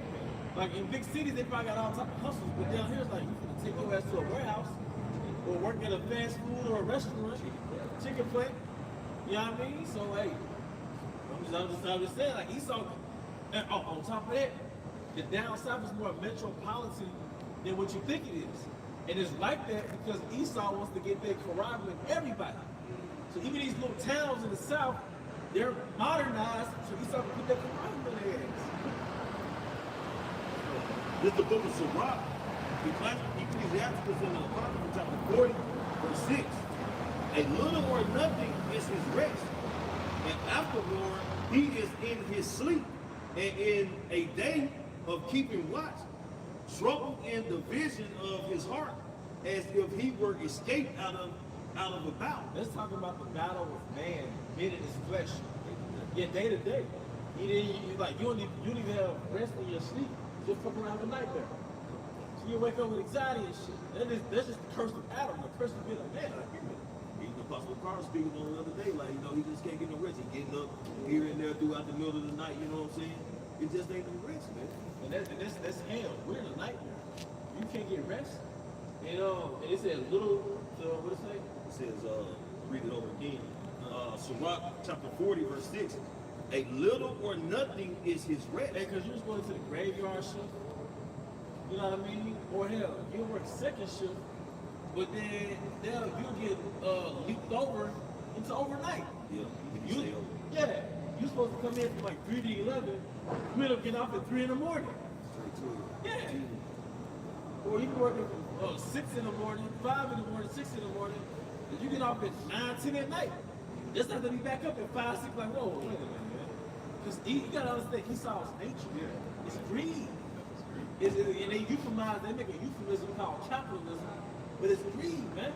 S4: Like in big cities, they probably got all type of hustles, but down here it's like you can take your ass to a warehouse or work at a fast food or a restaurant, chicken plate. You know what I mean? So hey, I'm just saying, like Esau. And on top of that, the down south is more metropolitan than what you think it is, and it's like that because Esau wants to get their Quran with everybody. So even these little towns in the south, they're modernized, so Esau can put their Quran in their ass.
S2: This is the book of Sirach, the classic Ecclesiasticus in the Apocrypha, chapter 40, verse 6. A little or nothing is his rest, and afterward he is in his sleep, and in a day of keeping watch, trouble in the vision of his heart, as if he were escaped out of a battle.
S4: Let's talk about the battle with man, men in his flesh. Yeah, day to day. You don't even have rest in your sleep. Just fucking around with nightmare. So you wake up with anxiety and shit. That's just the curse of Adam, the curse of being a man.
S2: Even Apostle Carl speaking on the other day, like, he just can't get no rest. He getting up here and there throughout the middle of the night, you know what I'm saying? It just ain't no rest, man.
S4: And that's hell. We're in a nightmare. You can't get rest. And it says what it say?
S2: It says, read it over again. Sirach chapter 40, verse 6. A little or nothing is his rest.
S4: Because you're just going to the graveyard shift. You know what I mean? Or hell, you'll work second shift, but then you'll get leaped over into overnight.
S2: Yeah,
S4: yeah, you're supposed to come in from like 3 to 11. You end up getting off at 3 in the morning. Yeah. Or you can work at 6 in the morning, 5 in the morning, 6 in the morning, and you get off at 9, 10 at night. Just have to be back up at 5, 6, like, whoa, wait a minute, man. Because you gotta understand, Esau's nature. Yeah. It's greed. And they euphemize, they make a euphemism called capitalism, but it's greed, man.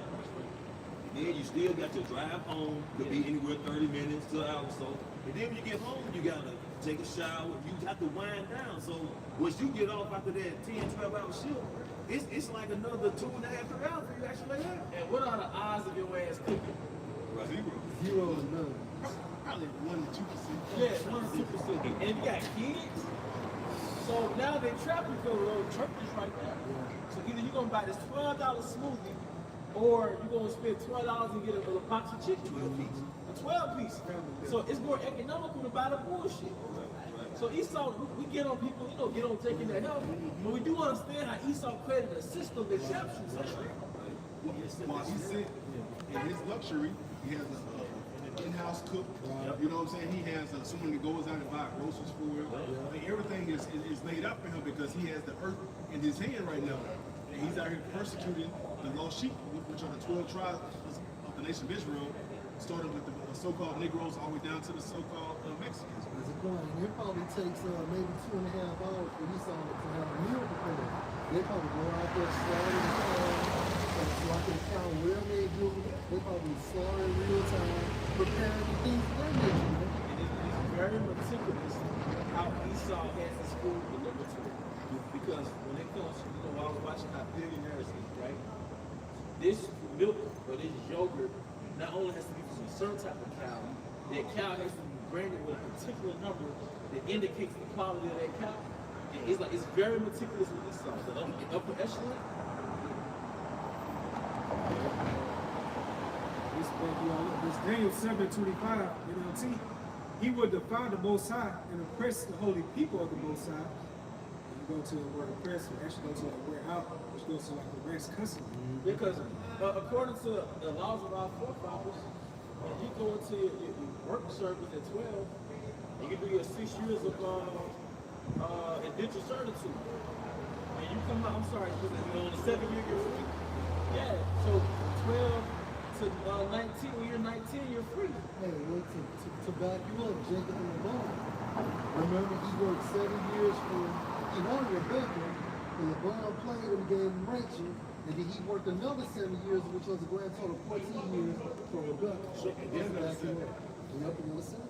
S2: Then you still got to drive home, could be anywhere 30 minutes to an hour or so. And then when you get home, you gotta take a shower, you have to wind down. So once you get off after that 10, 12 hour shift, it's like another 2.5, 3 hours for you actually lay down.
S4: And what are the odds of your ass cooking?
S2: Right.
S3: Zero and none.
S7: Probably 1 to 2%.
S4: Yeah, 1 or 2%. And if you got kids, so now they trap you for a little turkeys right there. So either you're gonna buy this $12 smoothie, or you're gonna spend $12 and get a box of chicken.
S2: 12 piece.
S4: A 12 piece. So it's more economical to buy the bullshit. So Esau, we get on people, get on taking their help, but we do understand how Esau created a system that traps you.
S7: While he said in his luxury, he has an in-house cook. You know what I'm saying? He has someone that goes out and buy groceries for him. Like, everything is laid out for him because he has the earth in his hand right now. And he's out here persecuting the lost sheep, which are the 12 tribes of the nation of Israel, starting with the so-called Negroes all the way down to the so-called Mexicans.
S3: That's a point. And it probably takes maybe 2.5 hours for Esau to have a meal prepared. They probably go out there, slaughter the cow, slaughter the cow, whatever they do, they probably slaughter in real time, preparing the things of their nature.
S4: And it's very meticulous how Esau has his food delivered to him. Because when it comes, I was watching how billionaires eat, right? This milk or this yogurt not only has to be from a certain type of cow, that cow has to be branded with a particular number that indicates the quality of that cow. And it's very meticulous with Esau. The upper echelon.
S8: This Daniel 7:25, he would defy the Most High and oppress the holy people of the Most High. And you go to the word oppress, we actually go to the word out, which goes to like the rest cussing.
S4: Because according to the laws of our forefathers, when you go into your work service at 12, you can do your 6 years of indentured servitude. And you come out, on the 7 year you're free. Yeah, so 12 to 19, when you're 19, you're free.
S3: Hey, look, to back you up, Jacob and Laban. Remember, he worked 7 years he wanted Rebecca, and Laban played him, gave him Rachel, and then he worked another 7 years, which was a grand total of 14 years for Rebecca. That's back him up. Yep, another 7.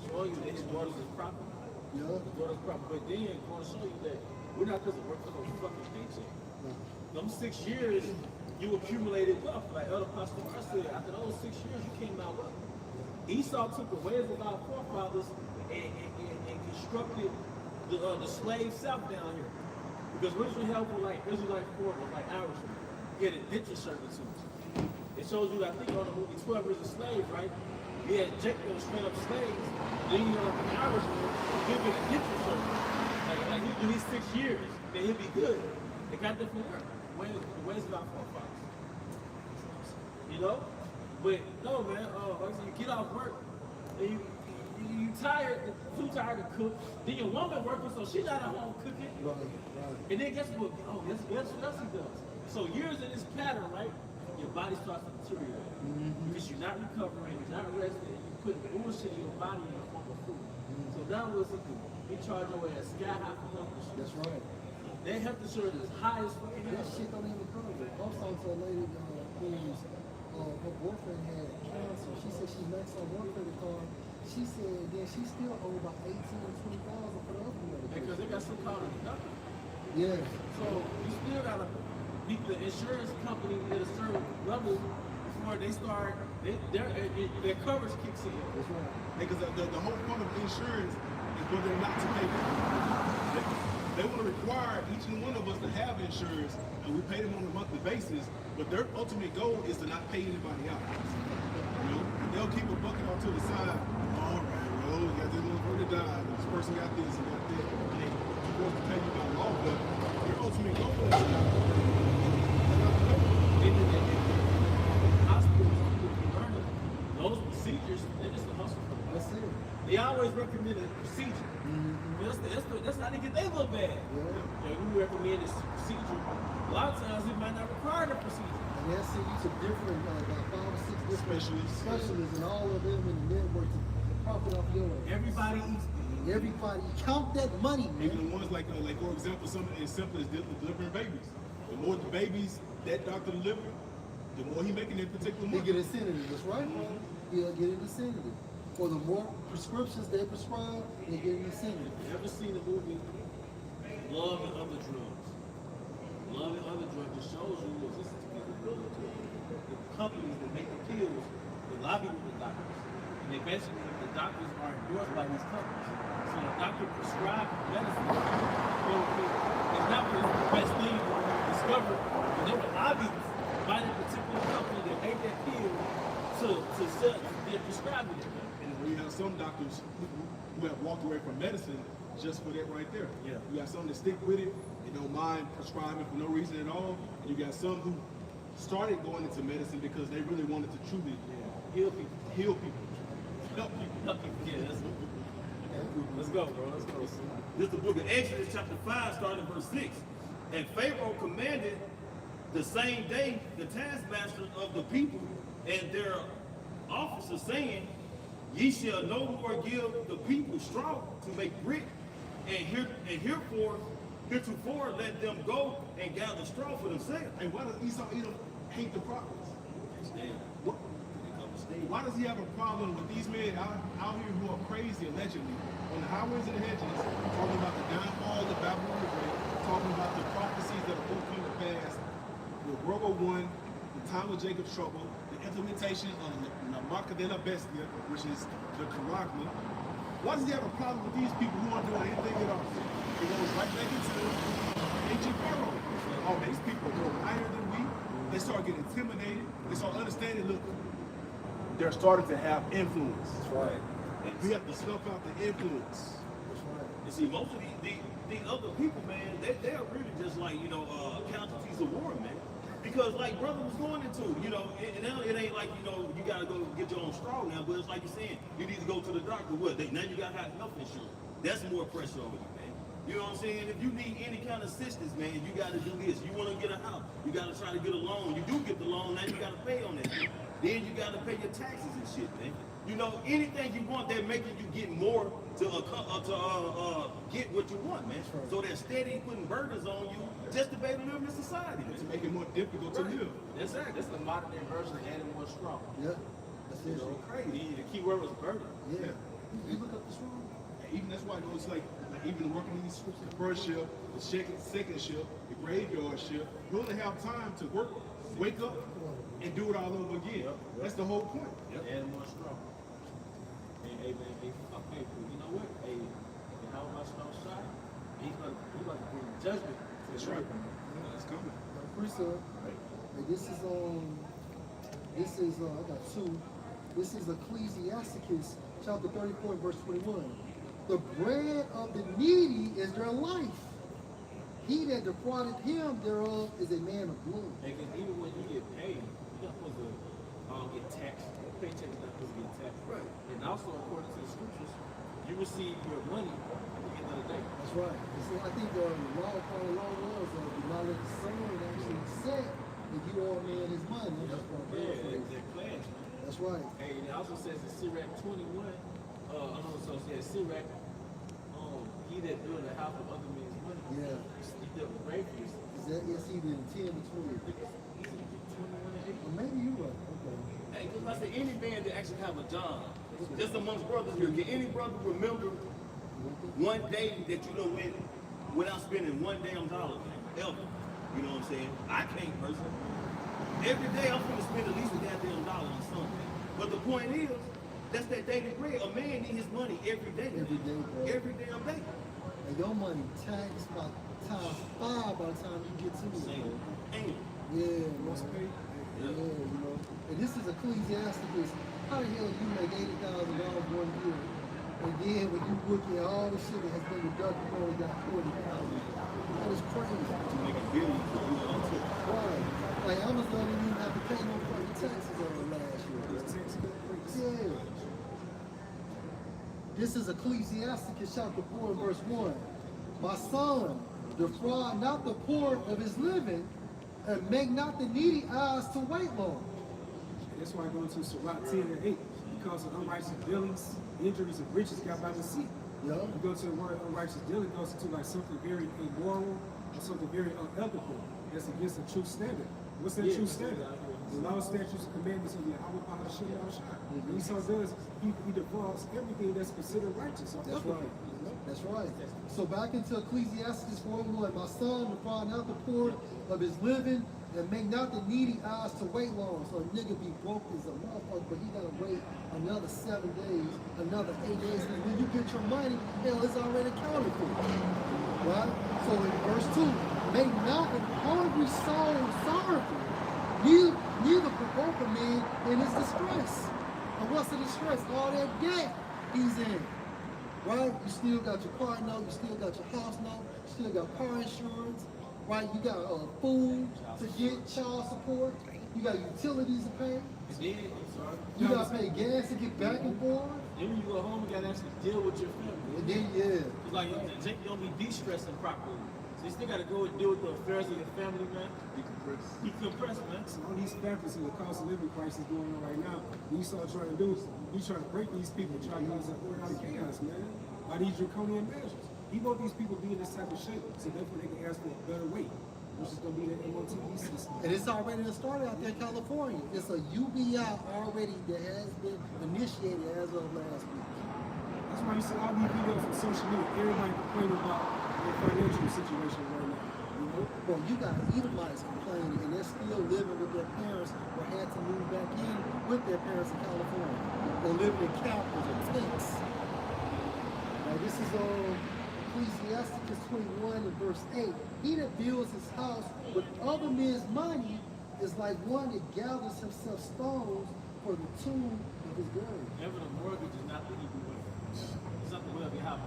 S4: Showing you that his daughter's his property.
S3: Yeah.
S4: His daughter's property. But then, going to show you that we're not supposed to work for no fucking paycheck. Them 6 years, you accumulated wealth. Like Elder Pastor Mark said, after those 6 years, you came out wealthy. Esau took the ways of our forefathers and constructed the slave South down here. Because originally held for like Israelite foreigners, like Irishmen, get indenture servitude. It shows you, I think, on the movie 12 Years a Slave, right? He had Jacob straight up slaves, then you know, the Irishman, he'll get indenture servitude. Like he'll do these 6 years, then he'll be good. They got that from where? Where's our forefathers? You know? But no, man, like I said, you get off work, and you tired, too tired to cook. Then your woman working, so she's not at home cooking.
S3: Right.
S4: And then guess what? Oh, guess what else he does? So years in this pattern, right? Your body starts to deteriorate. Because you're not recovering, you're not resting, and you put bullshit in your body in the form of food. So now what's he do? He charge your ass sky high for health insurance.
S3: That's right.
S4: Their health insurance is high as fucking
S3: That
S4: hell.
S3: shit don't even cover it. I was talking to a lady whose her boyfriend had cancer. She said she maxed out one credit card. She said then she still owe about 18 or 20,000 for the other medication.
S4: Because they got some kind of deductible.
S3: Yeah.
S4: So you still gotta beat the insurance company at a certain level before they start, their coverage kicks in.
S3: That's right.
S7: Because the whole point of insurance is for them not to pay. They want to require each and one of us to have insurance, and we pay them on a monthly basis. But their ultimate goal is to not pay anybody out. You know, and they'll keep a bucket off to the side. All right, well, we got this little person died. This person got this and got that. And they supposed to pay you by law, but their ultimate goal is to not pay.
S4: Hospitals, people keep learning those procedures, they're just a hustle for them.
S3: That's it.
S4: They always recommend a procedure. That's how they get their little bag.
S3: Yeah.
S4: We recommend this procedure. A lot of times it might not require the procedure.
S3: And they'll send you to different, about 5 or 6 different specialists, and all of them in the network to profit off your ass.
S4: Everybody eats.
S3: Everybody, count that money,
S7: Even
S3: man.
S7: the ones like for example, something as simple as delivering babies. The more the babies that doctor delivers, the more he making that particular
S3: They
S7: money.
S3: get incentive, that's right. He'll get an incentive. For the more prescriptions they prescribe, they get an incentive.
S4: You ever seen the movie Love and Other Drugs? Love and Other Drugs just shows you is this is the companies that make the pills, they lobby with the doctors. And they basically, the doctors are endorsed by these companies. So the doctor prescribes medicine for the pill. It's not the best thing discovered, but they were lobbied by the particular company that made that pill to sell, they're prescribing it.
S7: And we have some doctors who have walked away from medicine just for that right there.
S4: Yeah.
S7: You got some that stick with it, they don't mind prescribing for no reason at all. And you got some who started going into medicine because they really wanted to truly
S4: Heal people.
S7: heal people, help people.
S4: Let's go, bro. Let's go.
S2: This is the book of Exodus, chapter 5, starting verse 6. And Pharaoh commanded the same day the taskmasters of the people and their officers, saying, Ye shall no more give the people straw to make brick, and heretofore let them go and gather straw for themselves.
S7: And why does Esau Edom hate the prophets? What? Why does he have a problem with these men out here who are crazy allegedly on the highways and the hedges, talking about the downfall of the Babylon the Great, talking about the prophecies that are going to come to pass with World War I, the time of Jacob's trouble, the implementation of the Marca de la Bestia, which is the Karagma. Why does he have a problem with these people who aren't doing anything at all? It goes right back into ancient Pharaoh. Oh, these people are more higher than we. They start getting intimidated. They start understanding, look, they're starting to have influence.
S3: That's right.
S2: And
S7: We have to snuff out the influence.
S3: That's right.
S2: you see, most of these other people, man, they are really just like, casualties of war, man. Because like brother was going into, and now it ain't like, you gotta go get your own straw now, but it's like you're saying, you need to go to the doctor. What? Now you gotta have health insurance. That's more pressure on you, man. You know what I'm saying? If you need any kind of assistance, man, you gotta do this. You wanna get a house, you gotta try to get a loan. You do get the loan, now you gotta pay on that. Then you gotta pay your taxes and shit, man. Anything you want, they're making you get more to get what you want, man.
S3: Right.
S2: So they're steady putting burdens on you just to be able to live in this society,
S7: To
S2: man.
S7: make it more difficult to live.
S4: That's it. That's the modern day version of adding more straw.
S3: Yeah. That's it.
S4: Crazy. The key word was burden.
S3: Yeah. You look up the strong.
S7: Even that's why it's like even working these the first shift, the second shift, the graveyard shift, you only have time to work, wake up, and do it all over again. That's the whole point.
S4: Add more straw. Hey, man, fuck people. You know what? Hey, how much no shot? He's about to bring judgment to the
S7: That's right.
S4: earth.
S7: That's coming.
S3: Precept. And this is I got two. This is Ecclesiasticus chapter 34 verse 21. The bread of the needy is their life. He that defrauded him thereof is a man of blood.
S4: Because even when you get paid, you're not supposed to get taxed. Your paycheck is not supposed to get taxed.
S3: Right.
S4: And also, according to the scriptures, you receive your money at the end of the day.
S3: That's right. So I think the law was do not let the son actually set that you owe a man his money. That's what I'm paraphrasing.
S4: They're class, man.
S3: That's right.
S4: Hey, and it also says in Sirach 21, Sirach, he that build a house of other men's money,
S3: Yeah.
S4: he dealt with grave for yourself.
S3: Is that yes either in 10 or 20?
S4: He's in 21 and 8.
S3: Well, maybe you're right. Okay.
S2: Hey, because I said any man that actually have a job, just amongst brothers here, can any brother remember one day that without spending one damn dollar ever? You know what I'm saying? I can't personally. Every day I'm gonna spend at least a goddamn dollar on something. But the point is, that's that daily bread. A man need his money every day.
S3: Every day, bro.
S2: Every damn day.
S3: And your money taxed by times 5 by the time you get to it.
S2: Same. Ain't it?
S3: Yeah,
S8: Must pay.
S3: Yeah, you know. And this is Ecclesiasticus. How the hell you make $80,000 one year? And then when you look at all the shit that has been deducted, you only got 40,000. That is crazy.
S2: To make a billion to do it all too.
S3: Right. Like Amazon didn't even have to pay no fucking taxes on it last year. Yeah. This is Ecclesiasticus chapter 4 and verse 1. My son, defraud not the poor of his living, and make not the needy eyes to wait long.
S8: That's why I go to Sirach 10 and 8. Because of unrighteous dealings, injuries, and riches got by deceit.
S3: Yeah.
S8: You go to the word unrighteous dealing, it goes into like something very immoral or something very unethical. That's against the true standard. What's that true standard? The law, statutes, and commandments of Yahweh Bahashim Yahushua. And Esau does, he defrauds everything that's considered righteous or
S3: That's
S8: ethical.
S3: right. That's right. So back into Ecclesiastes 4:1. My son, defraud not the poor of his living, and make not the needy eyes to wait long. So a nigga be broke as a motherfucker, but he gotta wait another 7 days, another 8 days. And when you get your money, hell, it's already accounted for. Right? So in verse 2, make not an hungry soul sorrowful, neither provoke a man in his distress. And what's the distress? All that debt he's in. Right? You still got your car note, you still got your house note, you still got car insurance, right? You got food to get, child support, you got utilities to pay,
S4: And then,
S3: you got to pay gas to get back and forth,
S4: then when you go home, you got to actually deal with your family.
S3: and then, yeah.
S4: It's like you don't be de-stressing properly. So you still got to go and deal with the affairs of your family, man. Decompress, man.
S8: So all these factors in the cost of living crisis going on right now, what you start trying to do is you trying to break these people, trying to use an order out of chaos, man. By these draconian measures. He want these people be in this type of shape so therefore they can ask for a better weight, which is going to be the MOTV system.
S3: And it's already started out there in California. It's a UBI already that has been initiated as of last week.
S8: That's why you see all these videos on social media, everybody complaining about their financial situation right now. You know?
S3: Well, you got Edomites complaining, and they're still living with their parents or had to move back in with their parents in California. They're living in cabins or tents. Now, this is Ecclesiasticus 21 and verse 8. He that builds his house with other men's money is like one that gathers himself stones for the tomb of his grave.
S4: Having a mortgage is not the Hebrew way. It's not the way of Yahweh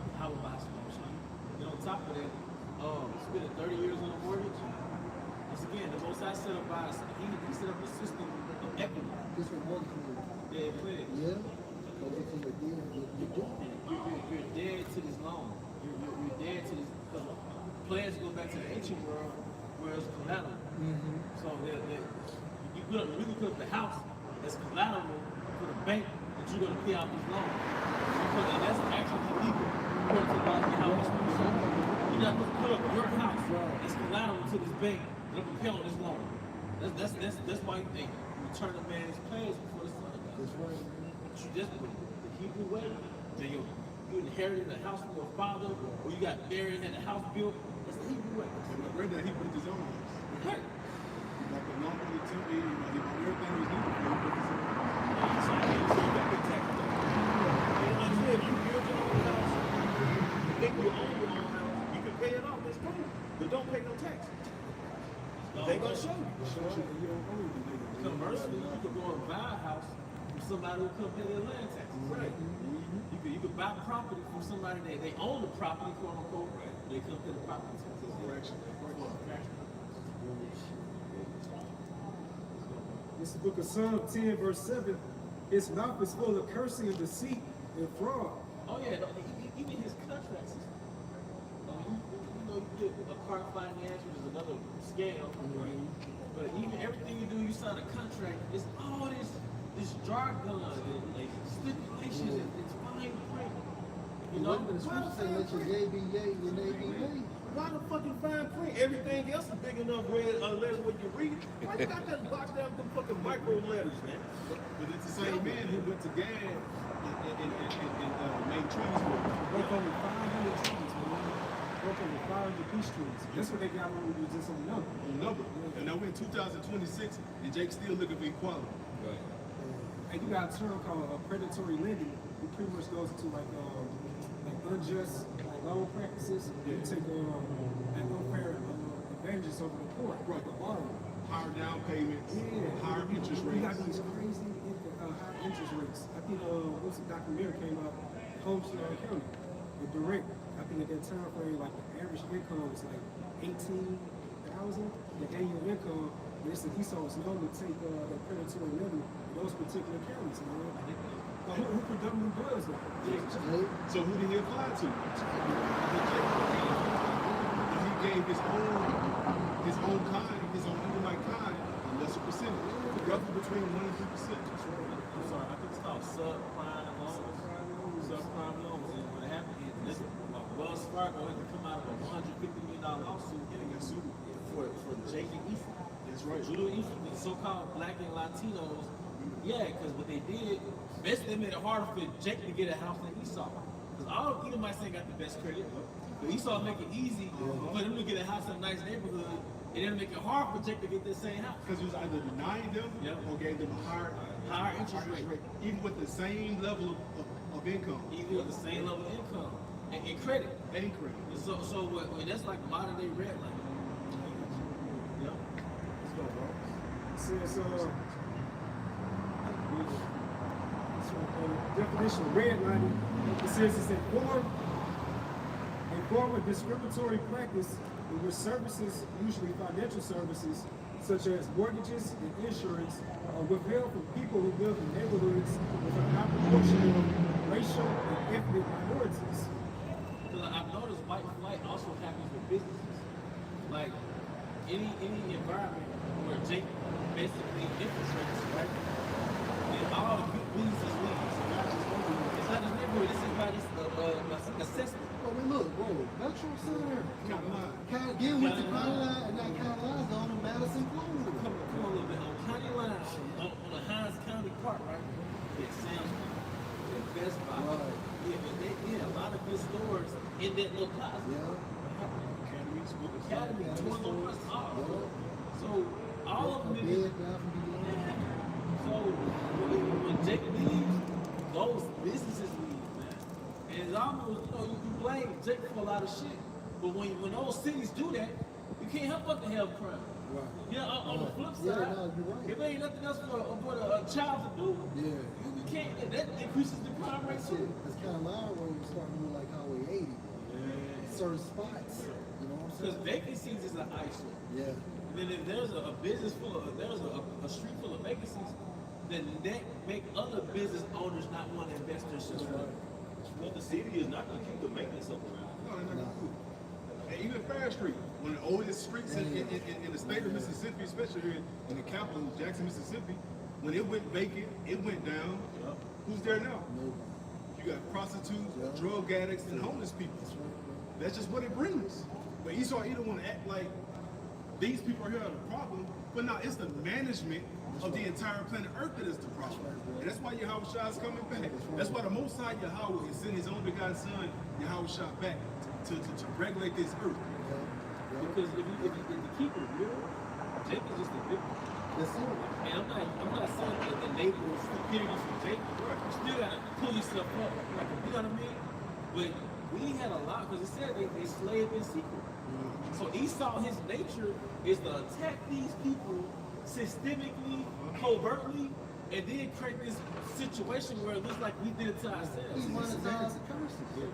S4: Bahashim. And on top of that, spending 30 years on a mortgage, it's again, the Most High set up by us. He set up a system of equity.
S3: This was one thing.
S4: Yeah, plenty.
S3: Yeah? But this is again, you're doing.
S4: You're dead to this loan. You're dead to this. Because plans go back to the ancient world where it's collateral. So you really put up the house as collateral for the bank that you're going to pay out this loan. And that's actually illegal according to the law of Yahweh. You're not going to put up your house as collateral to this bank that will pay on this loan. That's why they return a man his pledge before the sun.
S3: That's right.
S4: But you just put the Hebrew way, then you inherited the house from your father, or you got married and had the house built. That's the Hebrew way.
S7: And my brother, he built his own house.
S4: Right.
S7: Like the lumber, the timber, he bought everything was needed for him. He built his own house.
S2: So you got big tax. You know what I'm saying? If you build your own house, you think you own your own house, you can pay
S8: structure and you don't own the nigga.
S4: Conversely, you could go and buy a house from somebody who come pay their land taxes.
S5: Right.
S4: You could buy property from somebody that they own the property, quote unquote. They come pay the property taxes.
S8: This is the book of Psalm 10, verse 7. His mouth is full of cursing and deceit and fraud.
S4: Oh yeah, even his contracts. You get a car finance, which is another scale. Right? But even everything you do, you sign a contract. It's all this jargon and like stipulations. It's fine print. You know,
S3: the scripture say let your yea be yea, your nay be nay.
S2: Why the fucking fine print? Everything else is big enough red letters when you read it. Why you got that box down with them fucking micro letters, man?
S7: But it's the same man who went to Gad and made trees with him.
S8: Broke over 500 trees, man. Broke over 500 peace trees. That's what they got when we was just on number.
S7: On number. And now we're in 2026, and Jake's still looking for equality.
S1: Right.
S8: And you got a term called predatory lending. It pretty much goes into like unjust loan practices. You take like unfair advantages over the poor,
S7: Right.
S8: the borrower.
S7: Higher down payments, higher interest
S8: We got
S7: rates.
S8: these crazy high interest rates. I think once the documentary came out, Homestead County, the direct. I think at that time frame, like the average income was like 18,000, the annual income. And they said Esau was known to take that predatory lending in those particular counties, man. Who predominantly does that?
S7: So who did he apply to? He gave his own kind, his own Edomite kind, a lesser percentage, roughly between 1 and 3%.
S4: I'm sorry, I think it's called subprime loans. Subprime loans. And what happened is Wells Fargo had to come out of a $150 million lawsuit for Jake and Ephraim.
S7: That's right.
S4: Judah and Ephraim, the so-called black and Latinos. Yeah, because what they did, basically they made it harder for Jake to get a house than Esau. Because all of Edomites ain't got the best credit. But Esau make it easy for them to get a house in a nice neighborhood. And then make it hard for Jake to get the same house.
S7: Because he was either denying them or gave them a
S4: Higher interest rate.
S7: even with the same level of income
S4: Even with the same level of income and credit.
S7: and credit.
S4: So that's like modern day red line. Yeah.
S8: Let's go, bro. It says, definition of redlining. It says it's a form of discriminatory practice in which services, usually financial services, such as mortgages and insurance, are withheld from people who live in neighborhoods with a high proportion of racial and ethnic minorities.
S4: Because I've noticed white flight also happens with businesses. Like any environment where Jake basically infiltrates, right? And all the good businesses leave. It's not just neighborhood, it's anybody's assessment.
S3: Oh, we look, bro, Metro Center. Again with the county line, and that county line's on the Madison Florida.
S4: Come on a little bit on county line, on the Hines County Park, right? Yeah, Sam's Club, yeah, Best Buy.
S3: Right.
S4: Yeah, but they did a lot of good stores in that little plaza. Academy, 21 So all of them did. So when Jake leaves, those businesses leave, man. And it's almost, you blame Jake for a lot of shit. But when those cities do that, you can't help but to have crime.
S3: Right.
S4: Yeah, on the flip side,
S3: Yeah, no, you're right.
S4: if there ain't nothing else for a child to do, you can't, that increases the crime rate too.
S3: It's kind of loud when you start to look like Highway 80. Certain spots. You know what I'm
S4: Because
S3: saying?
S4: vacancies is an eyesore.
S3: Yeah.
S4: Then if there's a business full of, there's a street full of vacancies, then that make other business owners not want to invest their shit.
S2: Well, the city is not going to keep the maintenance up around.
S7: No, they're not gonna do it. And even Fair Street, one of the oldest streets in the state of Mississippi, especially here in the capital, Jackson, Mississippi, when it went vacant, it went down. Who's there now?
S3: Nobody.
S7: You got prostitutes, drug addicts, and homeless people.
S3: That's right, bro.
S7: That's just what it brings. But Esau either want to act like these people are here are the problem, but no, it's the management of the entire planet Earth that is the problem. And that's why Yahweh Shah is coming back. That's why the Most High Yahweh is sending his own begotten son, Yahweh Shah, back to regulate this earth.
S4: Because if you keep it real, Jake is just a victim.
S3: Yes, sir.
S4: And I'm not saying that the neighborhood stupidity from Jake. You still gotta pull yourself up. Like, you know what I mean? But we had a lot, because it said they slaved in secret. So Esau, his nature is to attack these people systemically, covertly, and then create this situation where it looks like we did it to ourselves.
S3: He monetized the curses.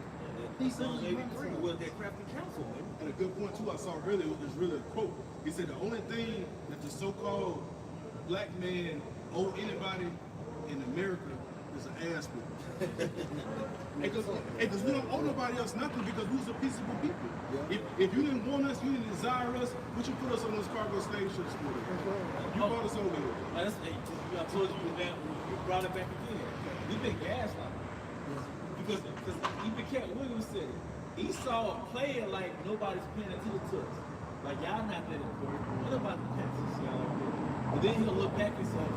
S3: He
S2: Psalm
S3: really
S2: 83
S3: monetized.
S2: was that crafty counsel, man.
S7: And a good point too I saw earlier is really a quote. He said the only thing that the so-called black man owe anybody in America is an ass whipping. Because we don't owe nobody else nothing because we was a peaceable people.
S3: Yeah.
S7: If you didn't want us, you didn't desire us, would you put us on those cargo slave ships for? You brought us over here.
S4: That's, hey, I told you that you brought it back again. We've been gaslighted. Because even Cat Williams said it. Esau playing like nobody's paying attention to us. Like y'all not that important. What about the Texas y'all like that? But then he'll look back and say,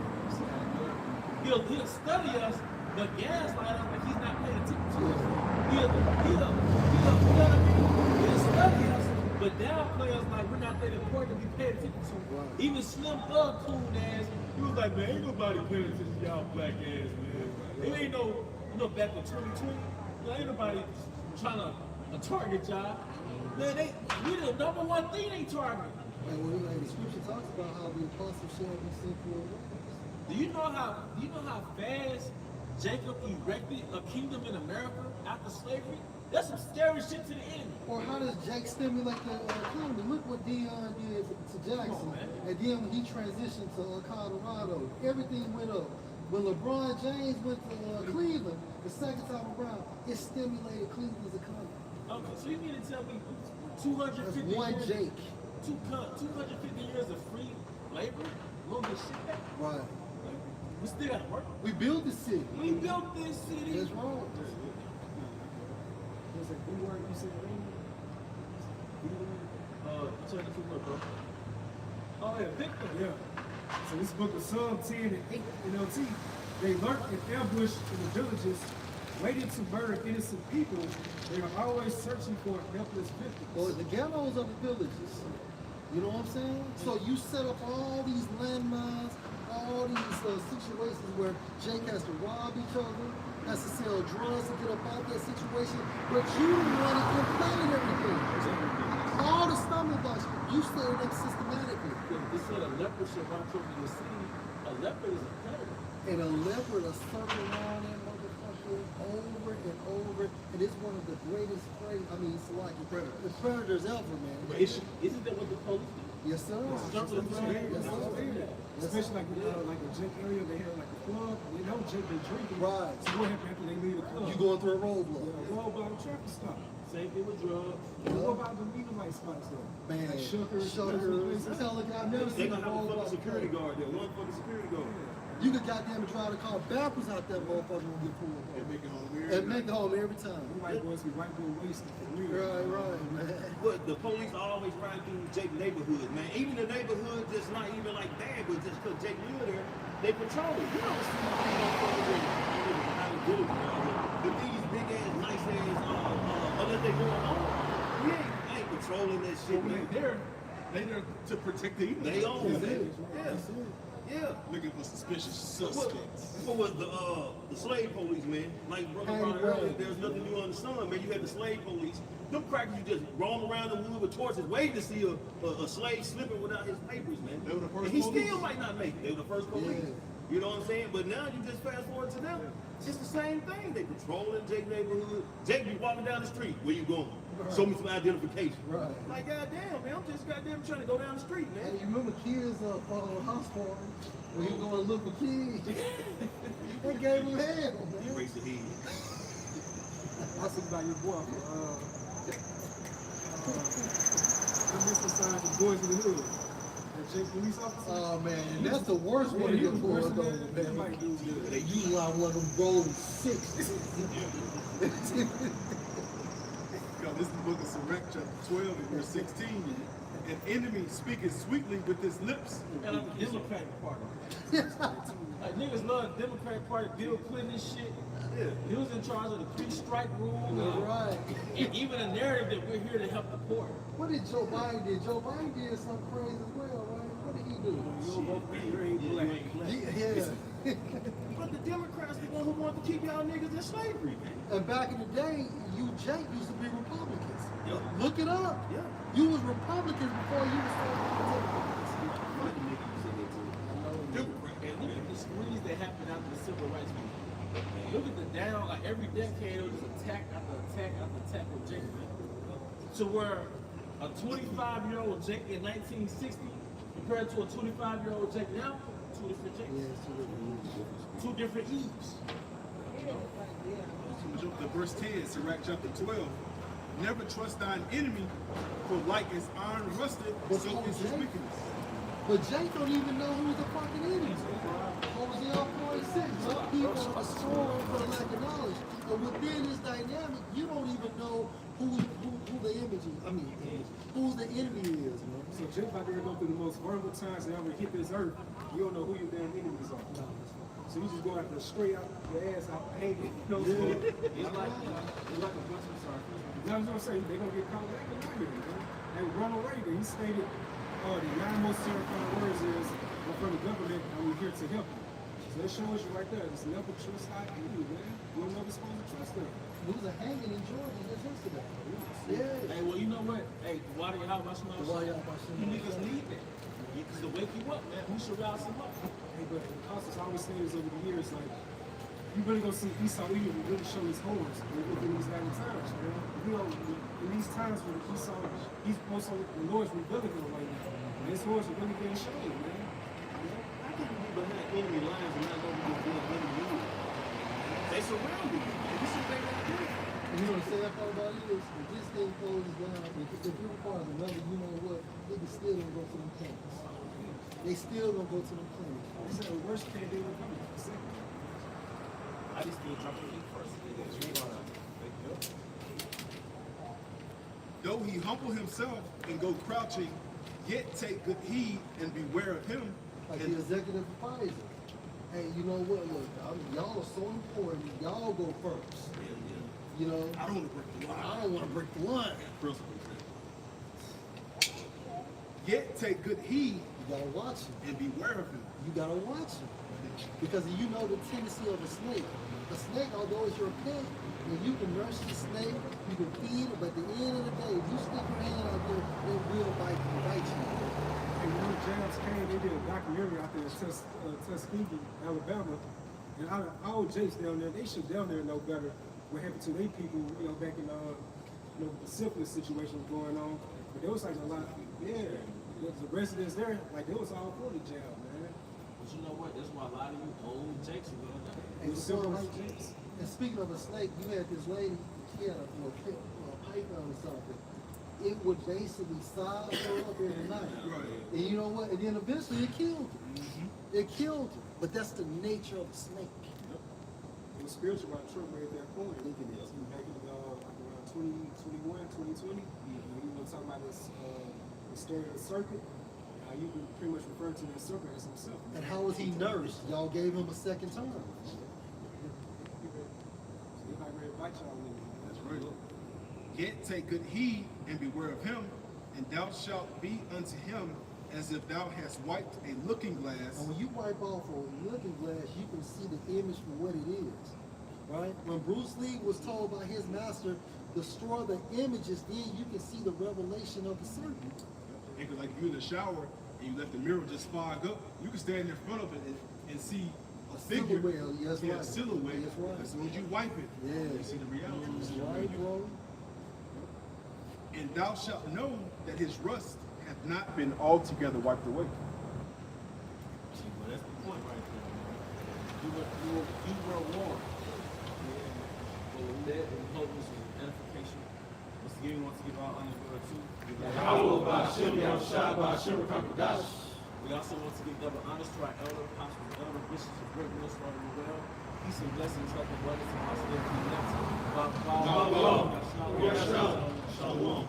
S4: he'll study us, but gaslight us like he's not paying attention to us. He'll you know what I mean? He'll study us, but downplay us like we're not that important to be paying attention to.
S3: Right.
S4: Even Slim Thug cool ass, he was like, man, ain't nobody paying attention to y'all black ass, man. It ain't no, back in 2020, ain't nobody trying to target y'all. Man, we the number one thing they target.
S3: And when the scripture talks about how the apostle shall be sent for a
S4: Do you know how fast Jacob erected a kingdom in America after slavery? That's some scary shit to the enemy.
S3: Or how does Jake stimulate the economy? Look what Dion did to Jackson.
S4: Come on, man.
S3: And then when he transitioned to Colorado, everything went up. When LeBron James went to Cleveland, the second time around, it stimulated Cleveland's economy.
S4: Okay, so you mean to tell me 250
S3: That's one
S4: years,
S3: Jake.
S4: 250 years of free labor? We'll get shit back.
S3: Right.
S4: Like, we still gotta work.
S3: We built the city.
S4: We built this city.
S3: That's wrong.
S8: What's that? B word you said earlier? B word?
S4: Turn it to what, bro? Oh yeah, victim.
S8: Yeah. So this book of Psalm 10 and 8 NLT. They lurk in ambush in the villages, waiting to murder innocent people. They are always searching for helpless victims.
S3: Well, the ghettos are the villages. You know what I'm saying? So you set up all these landmines, all these situations where Jake has to rob each other, has to sell drugs to get up out that situation, but you want to implant everything. All the stumbling blocks, you set it up systematically.
S4: They said a leopard should watch over your city. A leopard is a predator.
S3: And a leopard will circle around that motherfucker over and over, and it's one of the greatest prey. I mean, it's like the predators ever, man.
S4: But isn't that what the police do?
S3: Yes, sir.
S4: Circle the predator.
S3: Yes, sir.
S8: Especially like a Jake area, they have like a club. They know Jake been drinking.
S3: Right.
S8: So what happens after they leave the club?
S3: You going through a roadblock.
S8: Yeah, roadblock traffic stop.
S4: Same thing with drugs.
S8: What about the legal light spots though?
S3: Man,
S8: Like Shuckers,
S3: Shuckers, I've never
S2: They
S3: seen a
S2: gonna have a
S3: roadblock.
S2: fucking security guard there, one fucking security guard.
S3: You could goddamn drive the car backwards out that motherfucker when you get pulled
S7: And
S3: over.
S7: make it home weird.
S3: And make it home every time.
S8: You might go see white boy wasted for real.
S3: Right, man.
S2: But the police always ride through Jake neighborhood, man. Even the neighborhood that's not even like bad, but just because Jake live there, they patrol it. You don't see these motherfuckers in how to do it, but these big ass, nice ass, unless they going home, we ain't patrolling that shit, man.
S7: They there to protect the
S2: They own it. Yeah.
S7: Looking for suspicious
S2: What
S7: suspects.
S2: was the slave police, man? Like brother brought earlier, there's nothing new under the sun, man. You had the slave police. Them crackers, you just roam around the wood with torches, waiting to see a slave slipping without his papers, man.
S7: They were the first
S2: And he
S7: police?
S2: still might not make it. They were the first police.
S3: Yeah.
S2: You know what I'm saying? But now you just fast forward to them. It's the same thing. They patrolling Jake neighborhood. Jake be walking down the street. Where you going? Show me some identification.
S3: Right.
S2: Like, goddamn, man, I'm just goddamn trying to go down the street,
S3: And
S2: man.
S3: you remember kids following house party when you going to look for kids? They gave him hell, man.
S2: Erase the head.
S8: I think about your boy the missing signs of Boys in the Hood. That Jake police officer.
S3: Oh man, that's the worst one to
S8: he
S3: get
S8: was
S3: pulled
S8: worse
S3: over,
S8: than that.
S3: man.
S8: Might do good.
S3: They use like one of them rolling six.
S7: This is the book of Sirach, chapter 12, and verse 16. An enemy speaketh sweetly with his lips.
S4: And I'm the Democratic Party. Like niggas love the Democratic Party, Bill Clinton and shit.
S2: Yeah.
S4: He was in charge of the three-strike rule.
S3: Right.
S4: And even a narrative that we're here to help the poor.
S3: What did Joe Biden do? Joe Biden did something crazy as well, right? What did he do?
S8: You don't vote for me, you ain't black.
S3: Yeah.
S2: But the Democrats, the one who want to keep y'all niggas in slavery, man.
S3: And back in the day, you Jake used to be Republicans.
S2: Yep.
S3: Look it up.
S2: Yeah.
S3: You was Republicans before you was Democrats.
S5: that happened after the civil rights movement. Look at the down, like every decade, it was attack after attack after attack on Jake. To where a 25-year-old Jake in 1960 compared to a 25-year-old Jake now, two different Jakes.
S3: Yeah, it's too different.
S5: Two different Eves.
S7: The verse 10, Sirach chapter 12. Never trust thine enemy, for like as iron rusted, so is his wickedness.
S3: But Jake don't even know who's the fucking enemy. Hosea 4:6. Some people are strong for the lack of knowledge. And within this dynamic, you don't even know who the image is. I mean, who the enemy is, man.
S8: So Jake out there going through the most vulnerable times that ever hit this earth. You don't know who your damn enemies are. So you just go after straight out your ass out hanging. You know what I'm saying?
S5: It's like a bunch of sorry.
S8: You know what I'm saying? They're gonna get caught back in here, man. And Ronald Reagan, he stated, the 9 most terrifying words is, "We're from the government and we're here to help you." So that shows you right there. Just never trust our enemy, man. You're never supposed to trust them.
S3: There was a hanging in Georgia just yesterday. Yeah.
S5: Hey, well, you know what? Hey, why do you have my small
S3: Why y'all my small
S5: You niggas need that. Because to wake you up, man, we should rouse them up.
S8: Hey, but Costas always said this over the years, like, you really gonna see Esau even really show his horns within these 90 times, man. You know, in these times when Esau, he's most of the Lord's revealing him right now. And his horns are really being shown, man. You know?
S2: How can you be behind enemy lines and not know who's doing enemy moves? They surround you. This is what they gotta do.
S3: And you know the sad part about it is, if this thing closes down, if it requires another, you know what, niggas still gonna go to them clinics. They still gonna go to them clinics.
S8: They said the worst can't do it coming. Second.
S5: I just need to drop the heat first.
S7: Though he humble himself and go crouching, yet take good heed and beware of him.
S3: Like
S7: And
S3: the executive advisor. Hey, you know what, look, y'all are so important, y'all go first. You know,
S7: I don't want to break the line.
S3: I don't wanna break the line.
S7: Yet take good heed
S3: You gotta watch him.
S7: and beware of him.
S3: You gotta watch him. Because you know the tendency of a snake. A snake, although it's your pet, and you can nurse the snake, you can feed it, but at the end of the day, if you stick your hand out there, it will bite you.
S8: And when the jabs came, they did a documentary out there in Tuskegee, Alabama. And all Jakes down there, they should down there know better what happened to their people, you know, back in the syphilis situation was going on. But there was like a lot, the residents there, like they was all for the jab, man.
S5: But you know what? That's why a lot of you old Jakes are going down.
S3: And,
S8: The civil rights Jakes.
S3: and speaking of a snake, you had this lady, she had a python or something. It would basically size her up every night.
S7: Right.
S3: And you know what? And then eventually it killed her. It killed her. But that's the nature of the snake.
S8: It was spiritual about Trump right at that point.
S3: Look at this.
S8: Back in around 2021, 2020, we were talking about this, the story of the serpent. How you can pretty much refer to that serpent as himself.
S3: And how was he nursed? Y'all gave him a second term.
S8: If I read bite y'all in it.
S7: That's right. Yet take good heed and beware of him, and thou shalt be unto him as if thou hast wiped a looking glass.
S3: And when you wipe off a looking glass, you can see the image for what it is. Right? When Bruce Lee was told by his master, destroy the images, then you can see the revelation of the serpent.
S7: Because like if you're in the shower and you let the mirror just fog up, you can stand in front of it and see a figure.
S3: Silhouette, yes,
S7: yeah,
S3: right.
S7: a silhouette.
S3: That's right.
S7: As soon as you wipe it,
S3: Yeah.
S7: you see the reality.
S3: That's right, bro.
S7: And thou shalt know that his rust hath not been altogether wiped away.
S5: See, well, that's the point right there. You were warned. But with that, we hope this was edification. Once again, we want to give our honor to We also want to give double honors to our elder apostles, elder bishops of great ministry and well. Peace and blessings like the brothers and hostility. Shalom.
S2: Shalom.